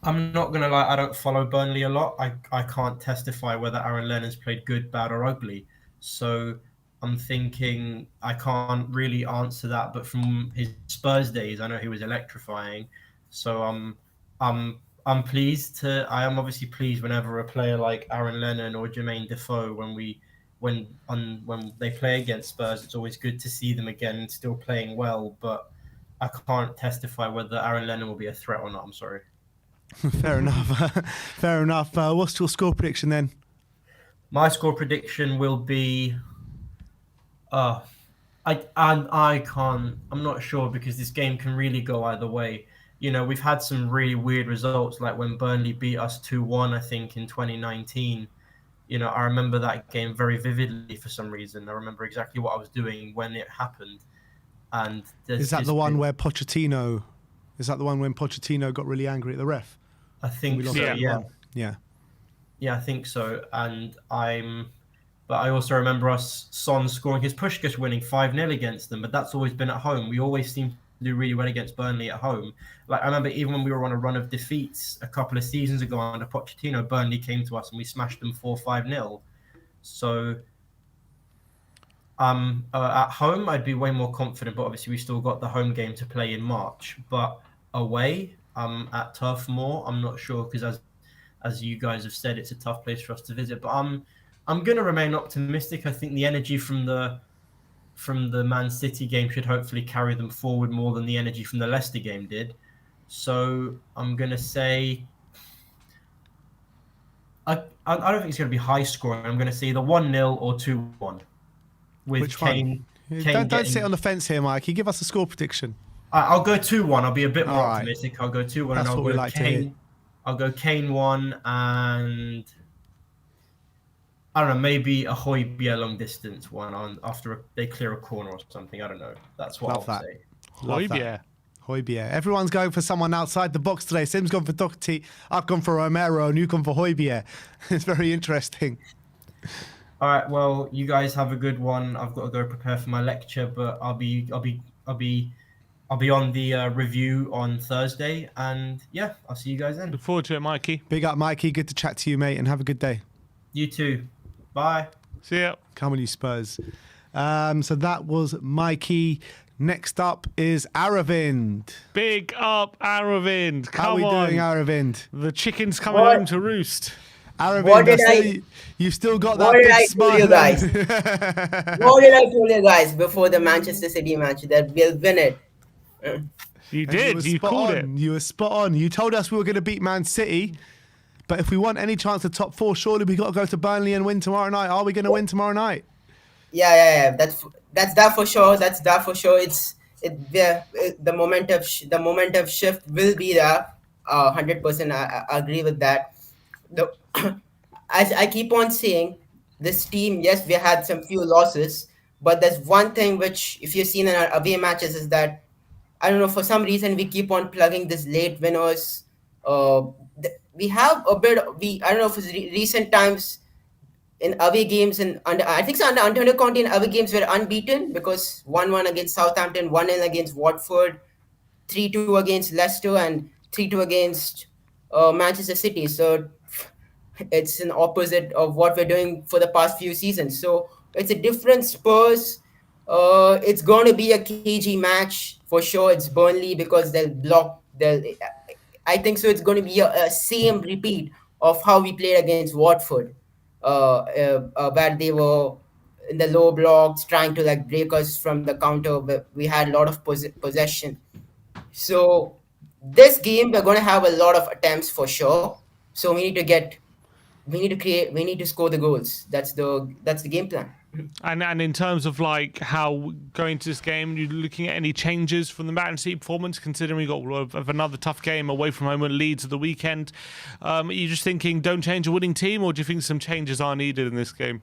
I'm not going to lie, I don't follow Burnley a lot. I can't testify whether Aaron Lennon's played good, bad or ugly. So I'm thinking I can't really answer that. But from his Spurs days, I know he was electrifying. So I'm pleased I am obviously pleased whenever a player like Aaron Lennon or Jermaine Defoe, when they play against Spurs, it's always good to see them again still playing well. But I can't testify whether Aaron Lennon will be a threat or not. I'm sorry. Fair enough. Fair enough. What's your score prediction then? My score prediction will be. I'm not sure because this game can really go either way. We've had some really weird results, like when Burnley beat us 2-1, I think, in 2019. I remember that game very vividly for some reason. I remember exactly what I was doing when it happened. And is that the one where Pochettino? Is that the one when Pochettino got really angry at the ref? I think so. Yeah, I think so. But I also remember Son scoring his Puskás winning 5-0 against them. But that's always been at home. We always seem to do really well against Burnley at home. Like I remember even when we were on a run of defeats a couple of seasons ago under Pochettino, Burnley came to us and we smashed them 4-5-0. So at home I'd be way more confident, but obviously we still got the home game to play in March. But away, at Turf Moor, I'm not sure because as you guys have said, it's a tough place for us to visit. But I'm gonna remain optimistic. I think the energy from the Man City game should hopefully carry them forward more than the energy from the Leicester game did. So I'm gonna say I don't think it's gonna be high scoring. I'm gonna say either 1-0 or 2-1 with Which Kane. one? Kane Don't sit getting. on the fence here, Mike. You give us a score prediction. I'll go 2-1. I'll be a bit more All right. optimistic. I'll go 2-1 and That's I'll what we go like to hear. Kane. I'll go Kane 1 and I don't know, maybe a Højbjerg long distance one on after they clear a corner or something. I don't know. That's what Love I'll that. say. Love that. Yeah. Højbjerg. Everyone's going for someone outside the box today. Sim's gone for Doherty. I've gone for Romero, and you've gone for Højbjerg. It's very interesting. All right. Well, you guys have a good one. I've got to go prepare for my lecture, but I'll be on the review on Thursday, and yeah, I'll see you guys then. Look forward to it, Mikey. Big up, Mikey. Good to chat to you, mate, and have a good day. You too. Bye. See ya. Come on, you Spurs. So that was Mikey. Next up is Aravind. Big up, Aravind. How Come are we on. doing, Aravind? The chicken's coming What? home to roost. Aravind, What did you've still got what that did big I smile. tell you guys? What did I tell you guys before the Manchester City match that we'll win it? You And did. were You spot called on. You were spot on. You told us we were going to beat Man City, but if we want any chance at top four, surely we got to go to Burnley and win tomorrow night. Are we going to win tomorrow night? Yeah. That's that for sure. That's that for sure. The momentum shift will be there. 100%. I agree with that. The as I keep on saying, this team, yes, we had some few losses, but there's one thing which, if you've seen in our away matches, is that I don't know, for some reason we keep on plugging this late winners. We have a bit. I don't know if it's recent times in away games and I think so under Antonio Conte in away games were unbeaten because 1-1 against Southampton, 1-0 against Watford, 3-2 against Leicester, and 3-2 against Manchester City. So it's an opposite of what we're doing for the past few seasons. So it's a different Spurs. It's going to be a cagey match for sure. It's Burnley because they'll block. I think so. It's going to be a same repeat of how we played against Watford, where they were in the low blocks trying to like break us from the counter. But we had a lot of possession. So this game we're going to have a lot of attempts for sure. So we need to score the goals. That's the game plan. And in terms of like how going to this game, you looking at any changes from the Man City performance, considering we got of another tough game away from home at Leeds at the weekend. Are you just thinking don't change a winning team, or do you think some changes are needed in this game?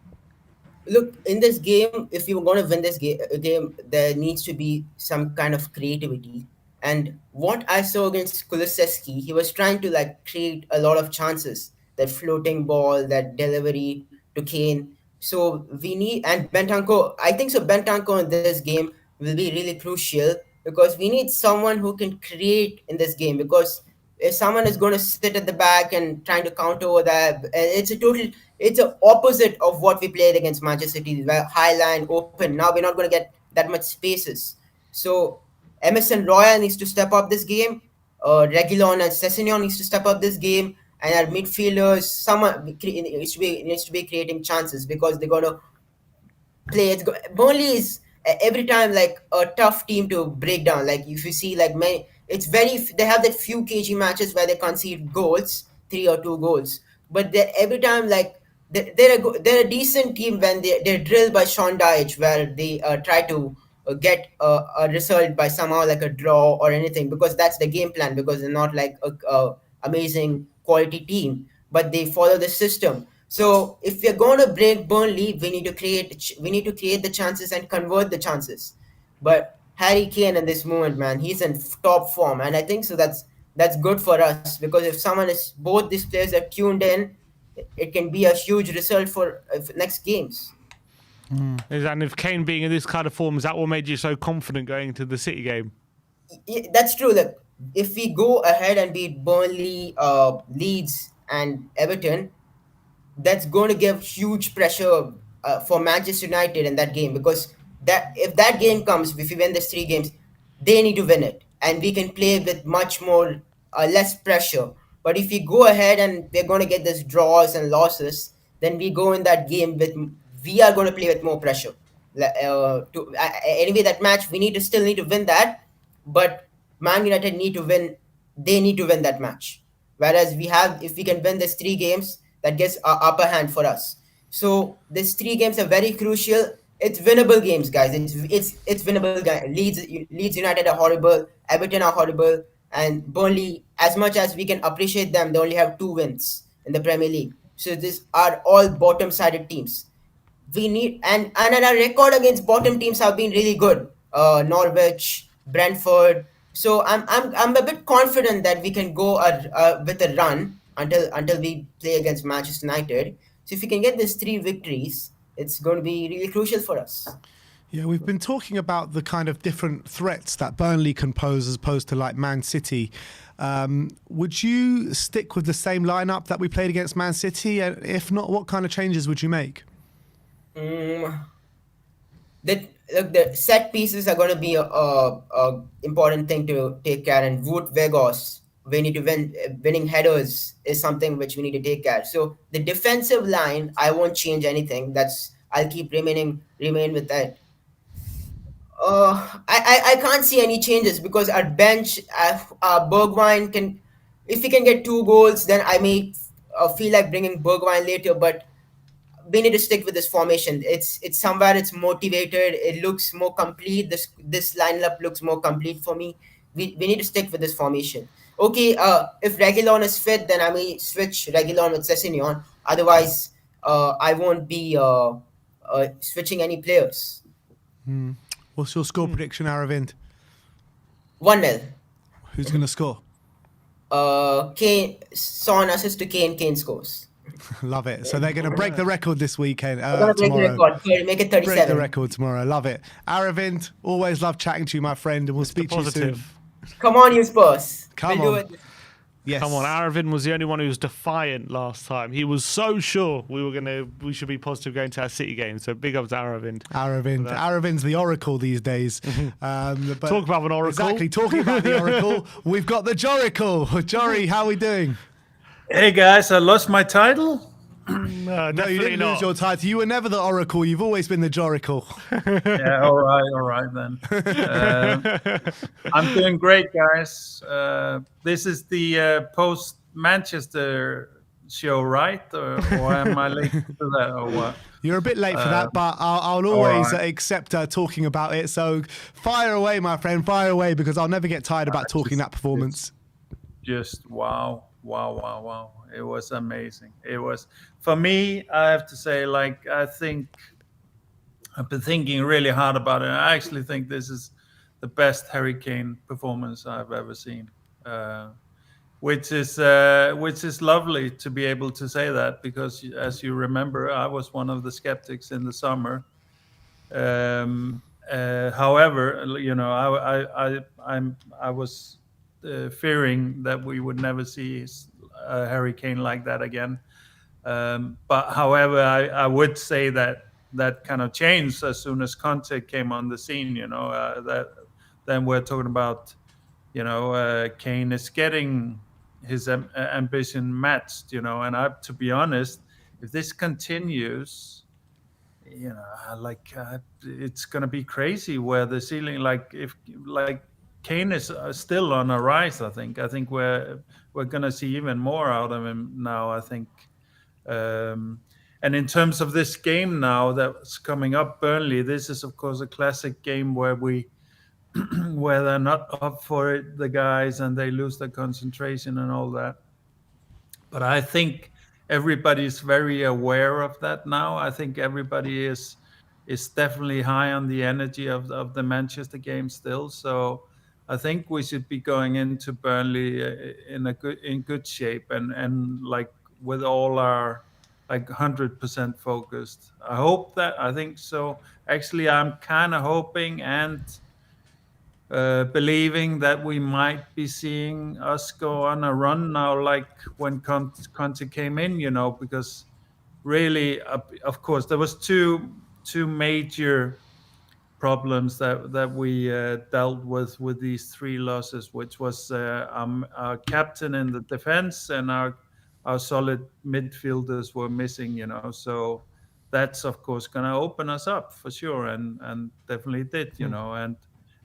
Look, in this game, if you're going to win this game, there needs to be some kind of creativity. And what I saw against Kulusevski, he was trying to like create a lot of chances, that floating ball, that delivery to Kane. So we need, and Bentancur, I think so Bentancur in this game will be really crucial because we need someone who can create in this game, because if someone is going to sit at the back and trying to counter over that, it's a opposite of what we played against Manchester City, where high line, open. Now we're not going to get that much spaces. So Emerson Royal needs to step up this game. Reguilon and Sessegnon needs to step up this game. And our midfielders, someone needs to be creating chances because they're going to play. Burnley is every time like a tough team to break down. Like if you see like they have that few KG matches where they concede goals, 3 or 2 goals. But every time like they're a decent team when they're drilled by Sean Dyche, where they try to get a result by somehow like a draw or anything, because that's the game plan, because they're not like a amazing quality team, but they follow the system. So if we're going to break Burnley, we need to create the chances and convert the chances. But Harry Kane in this moment, man, he's in top form, and I think so that's good for us, because if both these players are tuned in, it can be a huge result for next games. And if Kane being in this kind of form, is that what made you so confident going into the City game? Yeah, that's true. Look, if we go ahead and beat Burnley, Leeds, and Everton, that's going to give huge pressure for Manchester United in that game, because if that game comes, if we win these 3 games, they need to win it, and we can play with much more less pressure. But if we go ahead and we're going to get these draws and losses, then we go in that game with we are going to play with more pressure. Anyway, that match we still need to win that, but Man United need to win. They need to win that match. Whereas if we can win these 3 games, that gets a upper hand for us. So these 3 games are very crucial. It's winnable games, guys. It's winnable. Leeds United are horrible. Everton are horrible, and Burnley. As much as we can appreciate them, they only have 2 wins in the Premier League. So these are all bottom-sided teams. We need and our record against bottom teams have been really good. Norwich, Brentford. So I'm a bit confident that we can go with a run until we play against Manchester United. So if we can get these 3 victories, it's going to be really crucial for us. Yeah, we've been talking about the kind of different threats that Burnley can pose as opposed to like Man City. Would you stick with the same lineup that we played against Man City? And if not, what kind of changes would you make? The set pieces are going to be a important thing to take care, and Wout Weghorst, we need to winning headers is something which we need to take care. So the defensive line, I won't change anything. I'll keep remain with that. I can't see any changes because our bench, Bergwijn can, if we can get 2 goals, then I may feel like bringing Bergwijn later, but we need to stick with this formation. It's motivated. It looks more complete. This lineup looks more complete for me. We need to stick with this formation. Okay, if Reguilon is fit, then I may switch Reguilon with Sessegnon. Otherwise, I won't be switching any players. What's your score prediction, Aravind? 1-0. Who's going to score? Kane, Son assist to Kane. Kane scores. Love it. So they're going to break the record this weekend. I'm going to break the record. Make it 37. Break the record tomorrow. Love it. Aravind, always love chatting to you, my friend, and we'll speak to you soon. Come on, you Spurs. Come we'll on. do it. Yes. Come on, Aravind was the only one who was defiant last time. He was so sure we should be positive going to our City game. So big up to Aravind. Aravind's the oracle these days. But Talk about an oracle. Exactly. Talking about the oracle, we've got the Joricle. Jory, how are we doing? Hey guys, I lost my title. No, No, you didn't lose your title. You were never the oracle. You've always been the Joricle. Yeah, all right then. I'm doing great, guys. This is the post Manchester show, right? Or am I late to that, or what? You're a bit late for that, but I'll always accept talking about it. So fire away, my friend, fire away, because I'll never get tired about talking that performance. Just wow. It was amazing. It was, for me, I have to say, like, I think I've been thinking really hard about it. I actually think this is the best Harry Kane performance I've ever seen, which is lovely to be able to say that, because as you remember, I was one of the skeptics in the summer. However, you know, I was fearing that we would never see Harry Kane like that again. But however, I would say that kind of changed as soon as Conte came on the scene. You know, then we're talking about, you know, Kane is getting his ambition matched. You know, and to be honest, if this continues, you know, it's gonna be crazy where the ceiling, Kane is still on a rise. I think we're gonna see even more out of him now. I think, and in terms of this game now that's coming up, Burnley. This is of course a classic game where where they're not up for it, the guys, and they lose their concentration and all that. But I think everybody's very aware of that now. I think everybody is definitely high on the energy of the Manchester game still. So I think we should be going into Burnley in good shape and like with all our 100% focused. I think so. Actually, I'm kind of hoping and believing that we might be seeing us go on a run now, like when Conte came in, you know, because really, of course, there was two major problems that we dealt with these 3 losses, which was our captain in the defense and our our solid midfielders were missing, you know. So that's of course going to open us up for sure, and definitely did, you know.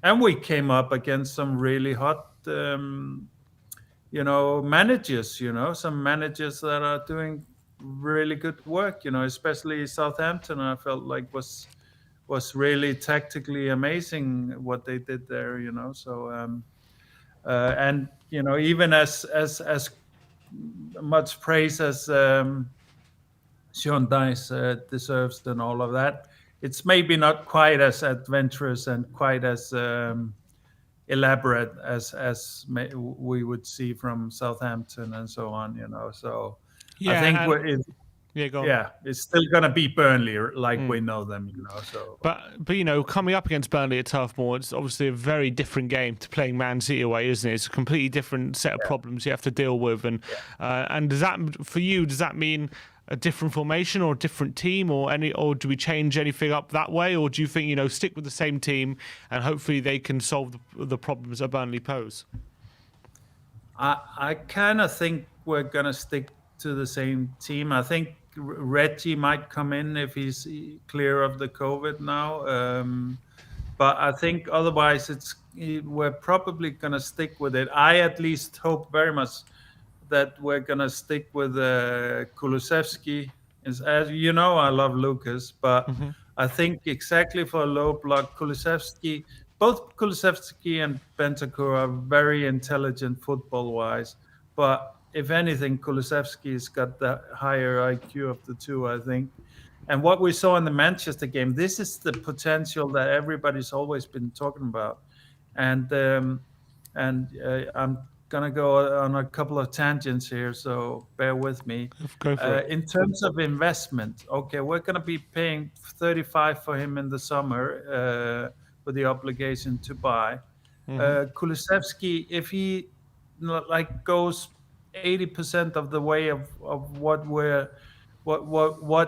And we came up against some really hot, you know, managers, you know, some managers that are doing really good work, you know, especially Southampton. I felt like was really tactically amazing what they did there, you know. So and you know, even as much praise as Sean Dice deserves and all of that, it's maybe not quite as adventurous and quite as elaborate as we would see from Southampton and so on, you know. So I think Go on. yeah, it's still gonna be Burnley like we know them, you know. So But you know, coming up against Burnley at Turf Moor, it's obviously a very different game to playing Man City away, isn't it? It's a completely different set of problems you have to deal with, and does that mean a different formation or a different team, or do we change anything up that way, or do you think, you know, stick with the same team and hopefully they can solve the problems that Burnley pose? I kind of think we're gonna stick to the same team. I think Reggie might come in if he's clear of the COVID now. But I think otherwise we're probably going to stick with it. I at least hope very much that we're going to stick with Kulusevski. As you know, I love Lucas, but I think exactly for a low block, both Kulusevski and Bentancur are very intelligent football-wise, but if anything, Kulusevski's got the higher IQ of the two, I think. And what we saw in the Manchester game, this is the potential that everybody's always been talking about. And I'm gonna go on a couple of tangents here, so bear with me. Go for it. In terms of investment, okay, we're gonna be paying 35 for him in the summer with the obligation to buy. Kulusevski, if he goes 80% of the way of what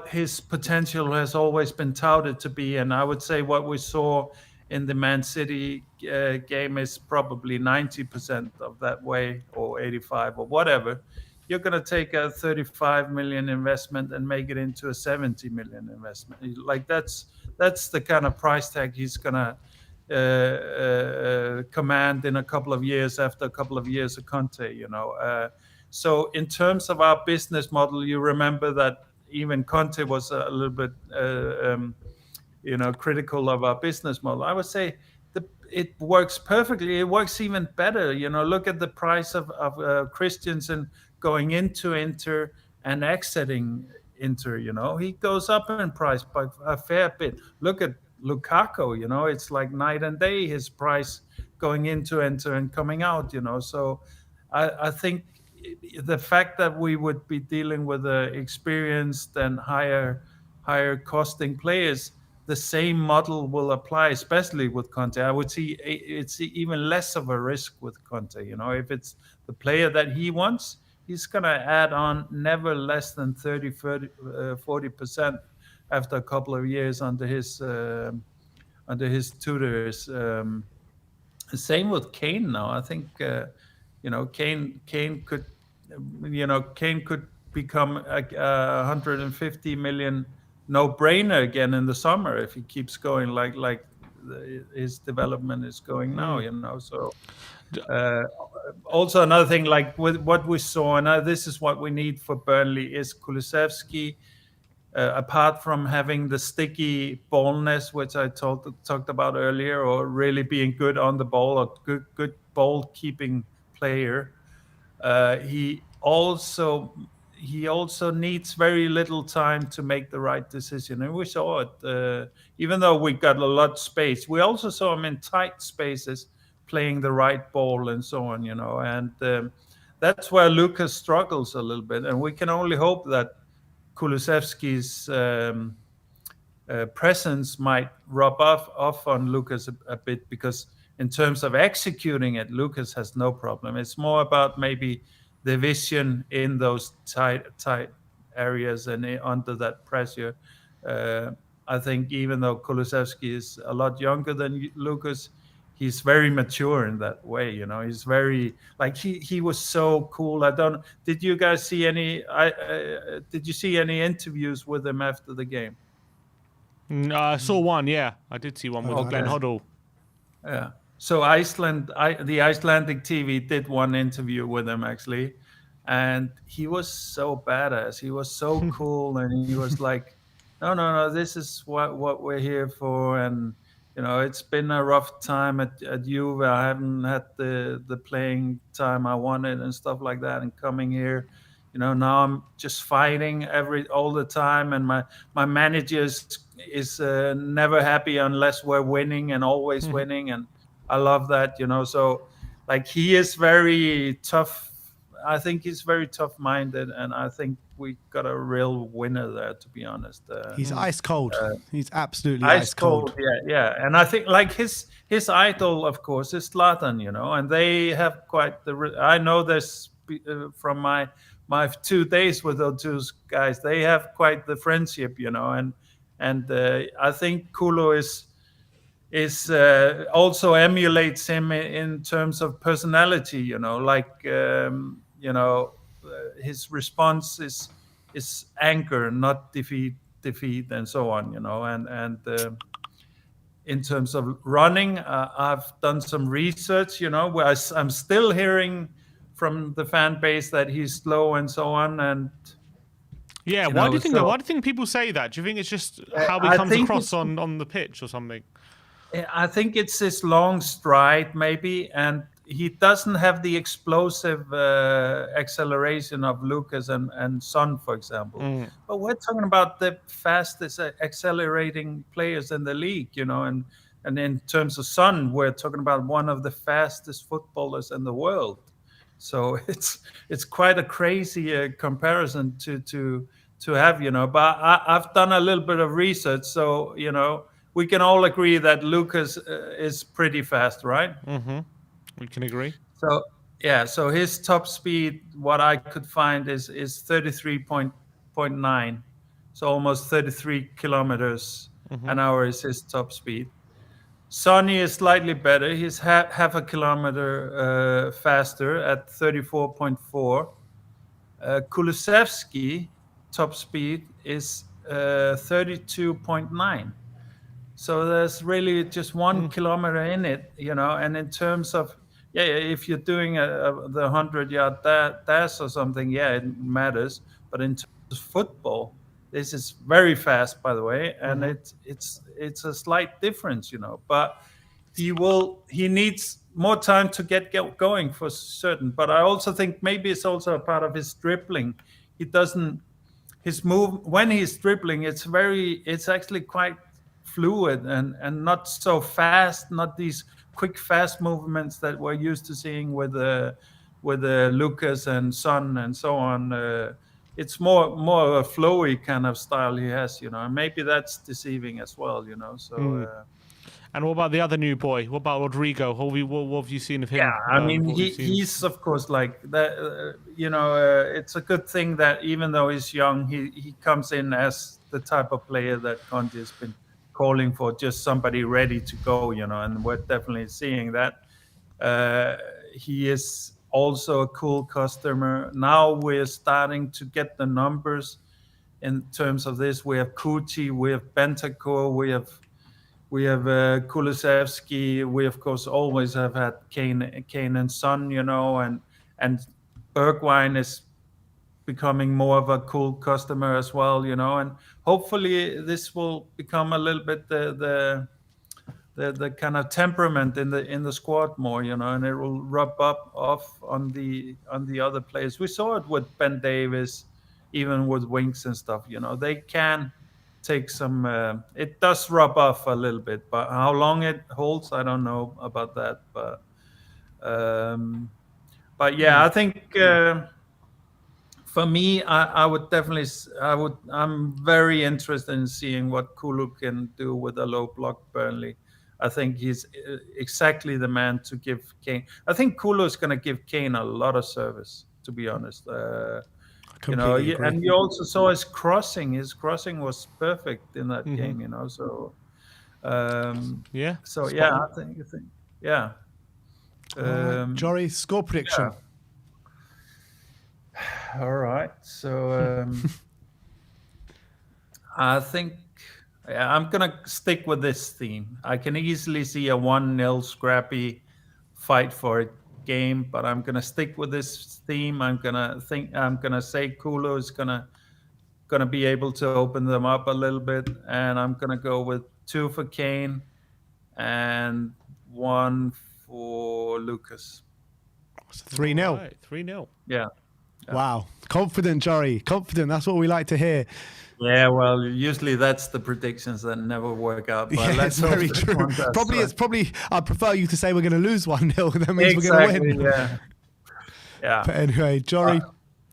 his potential has always been touted to be, and I would say what we saw in the Man City game is probably 90% of that way, or 85 or whatever. You're going to take a 35 million investment and make it into a 70 million investment. Like that's the kind of price tag he's going to command in a couple of years, after a couple of years of Conte, you know. So in terms of our business model, you remember that even Conte was a little bit, you know, critical of our business model. I would say it works perfectly. It works even better. You know, look at the price of Christensen going into Inter and exiting Inter. You know, he goes up in price by a fair bit. Look at Lukaku. You know, it's like night and day, his price going into Inter and coming out. You know, so I think the fact that we would be dealing with experienced and higher costing players, the same model will apply, especially with Conte. I would see it's even less of a risk with Conte. You know, if it's the player that he wants, he's going to add on never less than 40% after a couple of years under his tutors. Same with Kane now. I think you know, Kane could become a 150 million no-brainer again in the summer if he keeps going like his development is going now, you know. So also another thing, like with what we saw, and this is what we need for Burnley, is Kulusevski, apart from having the sticky ballness, which I talked about earlier, or really being good on the ball, or good ball keeping player, he also needs very little time to make the right decision, and we saw it. Even though we got a lot of space, we also saw him in tight spaces playing the right ball and so on, you know. And that's where Lucas struggles a little bit, and we can only hope that Kulusevski's presence might rub off on Lucas a bit, because in terms of executing it, Lucas has no problem. It's more about maybe the vision in those tight areas and under that pressure. I think even though Kulusevski is a lot younger than Lucas, he's very mature in that way. You know, he's very like he was so cool. I don't. Did you guys see any? Did you see any interviews with him after the game? I saw one. Yeah, I did see one with Okay. Ben Hoddle. Yeah. So the Icelandic TV did one interview with him actually, and he was so badass. He was so cool, and he was like, "No, no, no. This is what we're here for." And you know, it's been a rough time at Juve. I haven't had the playing time I wanted and stuff like that. And coming here, you know, now I'm just fighting all the time, and my manager is never happy unless we're winning and always winning, and I love that, you know. So, like, he is very tough. I think he's very tough-minded, and I think we got a real winner there, to be honest. He's ice cold. He's absolutely ice cold. Yeah. And I think like his idol, of course, is Zlatan, you know, and they have quite I know this from my 2 days with those two guys. They have quite the friendship, you know, and I think Kulo is also emulates him in terms of personality, you know, like you know, his response is anger, not defeat, and so on, you know. And in terms of running, I've done some research, you know, where I'm still hearing from the fan base that he's slow and so on. And yeah, why do you think people say that? Do you think it's just how he comes across on the pitch or something? I think it's his long stride, maybe, and he doesn't have the explosive acceleration of Lucas and Son, for example. But we're talking about the fastest accelerating players in the league, you know, and in terms of Son, we're talking about one of the fastest footballers in the world. So it's quite a crazy comparison to have, you know. But I've done a little bit of research, so you know. We can all agree that Lucas is pretty fast, right? Mm-hmm. We can agree. So yeah, so his top speed, what I could find, is 33.9, so almost 33 kilometers an hour is his top speed. Sonny is slightly better. He's half a kilometer faster at 34.4. Kulusevski top speed is 32.9. So there's really just 1 kilometer in it, you know. And in terms of, if you're doing the 100-yard dash or something, it matters. But in terms of football, this is very fast, by the way, and it's a slight difference, you know. But he needs more time to get going for certain. But I also think maybe it's also a part of his dribbling. His move when he's dribbling, it's actually quite fluid and not so fast, not these quick fast movements that we're used to seeing with Lucas and Son and so on. It's more of a flowy kind of style he has, you know, and maybe that's deceiving as well, you know. So and what about the other new boy? What about Rodrigo? What have you seen of him? Yeah, I mean, he's of course like that. You know, it's a good thing that even though he's young, he comes in as the type of player that Conte has been calling for, just somebody ready to go, you know, and we're definitely seeing that. He is also a cool customer. Now we're starting to get the numbers in terms of this. We have Kuti, we have Bentancur, we have Kulusevski. We of course always have had Kane and Son, you know, and Bergwijn is becoming more of a cool customer as well, you know, and hopefully this will become a little bit the kind of temperament in the squad more, you know, and it will rub off on the other players. We saw it with Ben Davies, even with Winks and stuff, you know. They can take some it does rub off a little bit, but how long it holds, I don't know about that. But yeah, I think for me, I'm very interested in seeing what Kulu can do with a low block Burnley. I think he's exactly the man to give Kane. I think Kulu is going to give Kane a lot of service, to be honest. You know, and you also saw his crossing. His crossing was perfect in that game, you know. So, yeah. So yeah, I think. yeah. Jory, score prediction. All right. So I think I'm going to stick with this theme. I can easily see a 1-0 scrappy fight for a game, but I'm going to stick with this theme. I'm going to say Kulu is going to be able to open them up a little bit, and I'm going to go with 2 for Kane and 1 for Lucas. 3-0. Right, 3-0. Yeah. Wow. Confident, Jory. Confident. That's what we like to hear. Yeah, well, usually that's the predictions that never work out. But Yeah, let's it's hope very this true. one does. Probably, I'd prefer you to say we're going to lose 1-0. That means we're Exactly, going to win. yeah. Yeah. But anyway, Jory,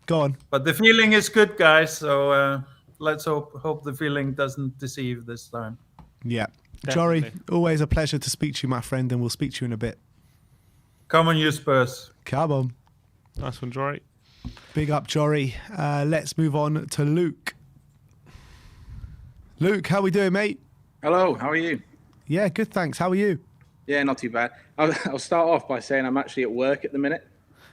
go on. But the feeling is good, guys. So let's hope the feeling doesn't deceive this time. Yeah. Definitely. Jory, always a pleasure to speak to you, my friend, and we'll speak to you in a bit. Come on, you Spurs. Come on. Nice one, Jory. Big up, Jory. Let's move on to Luke. Luke, how we doing, mate? Hello, how are you? Yeah, good, thanks. How are you? Yeah, not too bad. I'll start off by saying I'm actually at work at the minute.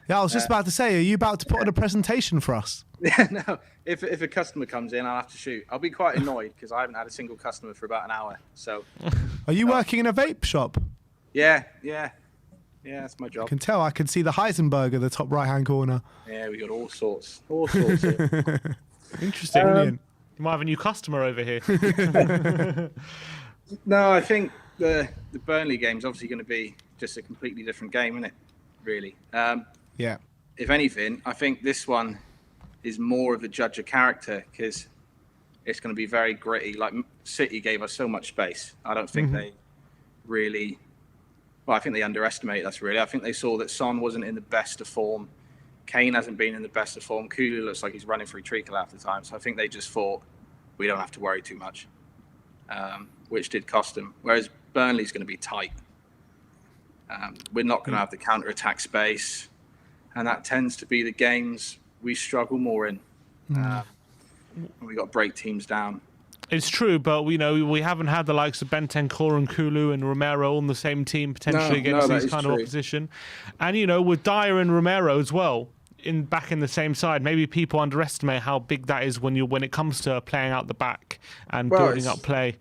Yeah, I was just about to say, are you about to put on a presentation for us? Yeah, no. If a customer comes in, I'll have to shoot. I'll be quite annoyed because I haven't had a single customer for about an hour. So, Are you working in a vape shop? yeah, that's my I job. can tell. I can see the Heisenberg at the top right-hand corner. Yeah, we got all sorts here. Interesting. Brilliant. You might have a new customer over here. No, I think the Burnley game's obviously going to be just a completely different game, isn't it? Really. Yeah. If anything, I think this one is more of a judge of character because it's going to be very gritty. Like City gave us so much space. I don't think they really. Well, I think they underestimated us, really. I think they saw that Son wasn't in the best of form. Kane hasn't been in the best of form. Kulu looks like he's running through treacle half the time. So I think they just thought we don't have to worry too much, which did cost them. Whereas Burnley's going to be tight. We're not going to have the counter-attack space. And that tends to be the games we struggle more in. When we got to break teams down. It's true, but we haven't had the likes of Bentancur and Kulu and Romero on the same team potentially against that these is kind true. of opposition. And with Dyer and Romero as well, back in the same side, maybe people underestimate how big that is when it comes to playing out the back and building up play.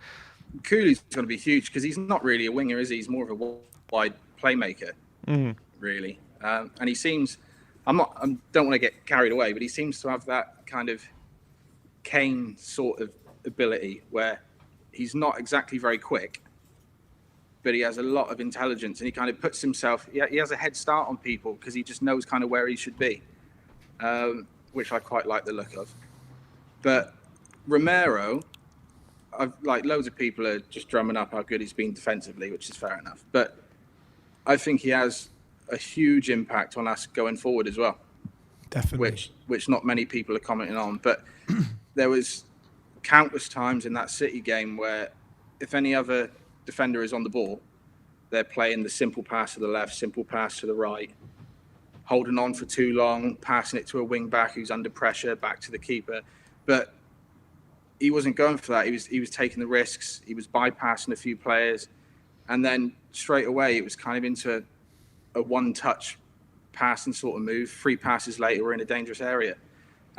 Kulu's going to be huge because he's not really a winger, is he? He's more of a wide playmaker, really. And he seems, I don't want to get carried away, but he seems to have that kind of Kane sort of ability where he's not exactly very quick, but he has a lot of intelligence and he kind of puts himself, he has a head start on people because he just knows kind of where he should be, which I quite like the look of. But Romero, loads of people are just drumming up how good he's been defensively, which is fair enough. But I think he has a huge impact on us going forward as well. Definitely. Which not many people are commenting on. But there was countless times in that City game where if any other defender is on the ball, they're playing the simple pass to the left, simple pass to the right, holding on for too long, passing it to a wing back who's under pressure, back to the keeper. But he wasn't going for that. He was taking the risks. He was bypassing a few players. And then straight away, it was kind of into a one-touch passing sort of move. 3 passes later, we're in a dangerous area.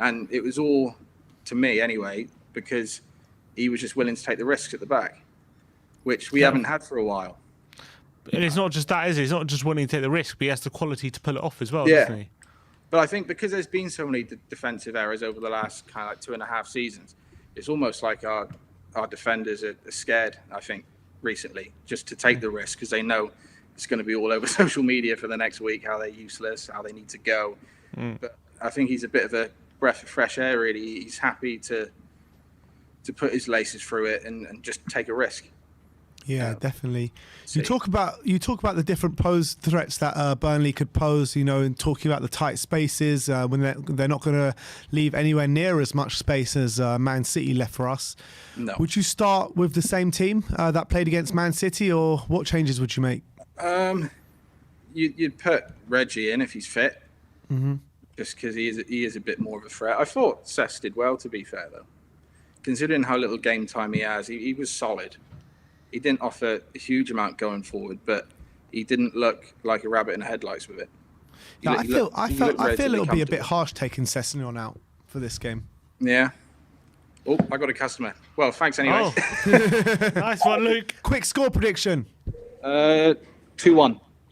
And it was all, to me anyway, because he was just willing to take the risks at the back, which we haven't had for a while. And it's not just that, is it? He's not just willing to take the risk, but he has the quality to pull it off as well, doesn't he? But I think because there's been so many defensive errors over the last kind of 2.5 seasons, it's almost like our defenders are scared, I think, recently, just to take the risk because they know it's going to be all over social media for the next week, how they're useless, how they need to go. But I think he's a bit of a breath of fresh air, really. He's happy to put his laces through it and just take a risk. Yeah, definitely. You talk about the different pose threats that Burnley could pose, and talking about the tight spaces when they're not going to leave anywhere near as much space as Man City left for us. No. Would you start with the same team that played against Man City, or what changes would you make? You'd put Reggie in if he's fit, just because he is a bit more of a threat. I thought Cesc did well, to be fair, though. Considering how little game time he has, he was solid. He didn't offer a huge amount going forward, but he didn't look like a rabbit in the headlights with it. Yeah, I feel relatively it'll be a bit comfortable. harsh taking Sessegnon out for this game. Yeah. Oh, I got a customer. Well, thanks anyway. Oh. Nice one, Luke. Quick score prediction. 2-1.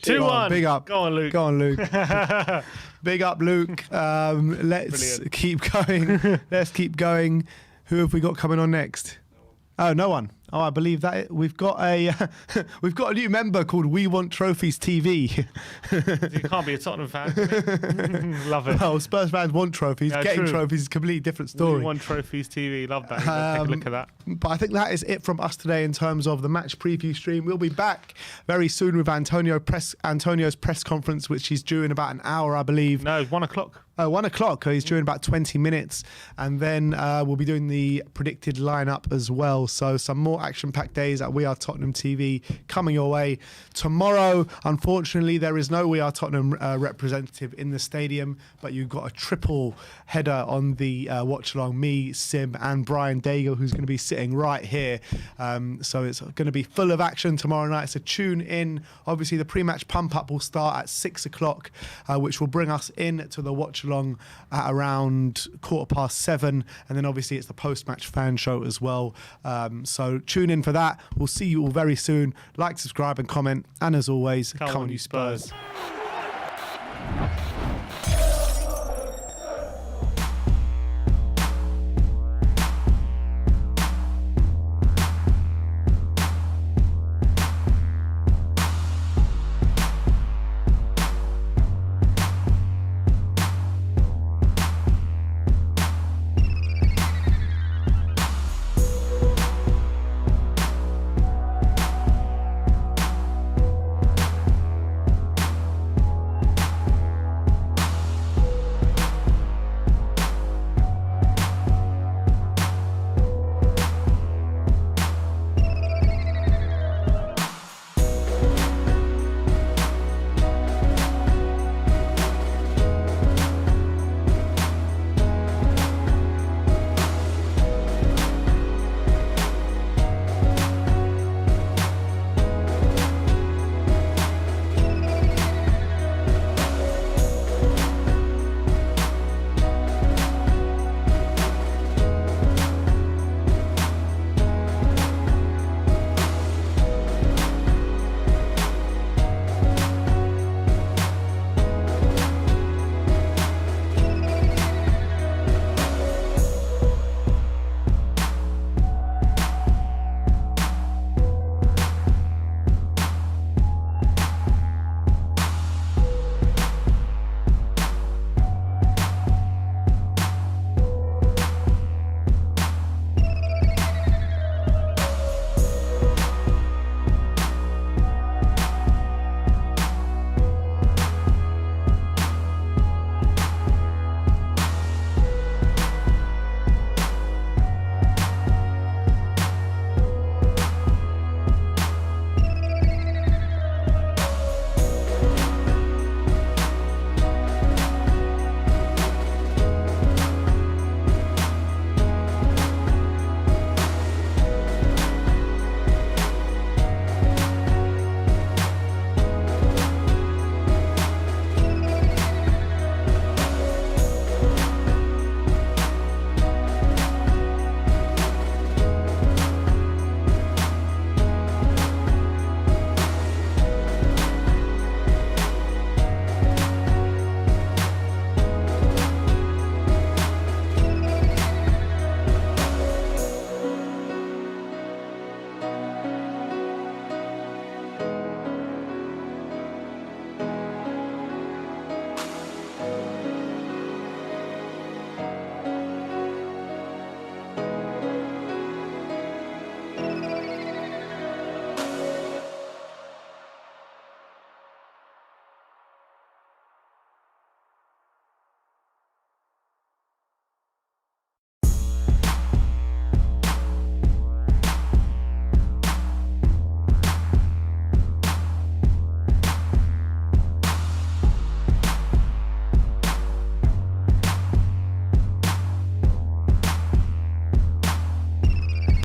2-1. Big up. Go on, Luke. Go on, Luke. Big up, Luke. Let's Brilliant. keep going. Let's keep going. Who have we got coming on next? Oh, no one. Oh, I believe that we've got a new member called We Want Trophies TV. You can't be a Tottenham fan. Can you? Love it. Well, Spurs fans want trophies. Yeah, Getting true. trophies is a completely different story. We want Trophies TV. Love that. Take a look at that. But I think that is it from us today in terms of the match preview stream. We'll be back very soon with Antonio's press conference, which is due in about an hour, I believe. No, 1 o'clock. 1 o'clock. He's due in about 20 minutes. And then we'll be doing the predicted lineup as well. So some more action-packed days at We Are Tottenham TV coming your way. Tomorrow, unfortunately, there is no We Are Tottenham representative in the stadium, but you've got a triple header on the watch-along. Me, Sim and Brian Daigle, who's going to be sitting right here. So it's going to be full of action tomorrow night. So tune in. Obviously, the pre-match pump-up will start at 6 o'clock, which will bring us in to the watch-along at around 7:15, and then obviously it's the post-match fan show as well. So tune in for that. We'll see you all very soon. Like, subscribe and comment, and as always, come on you Spurs.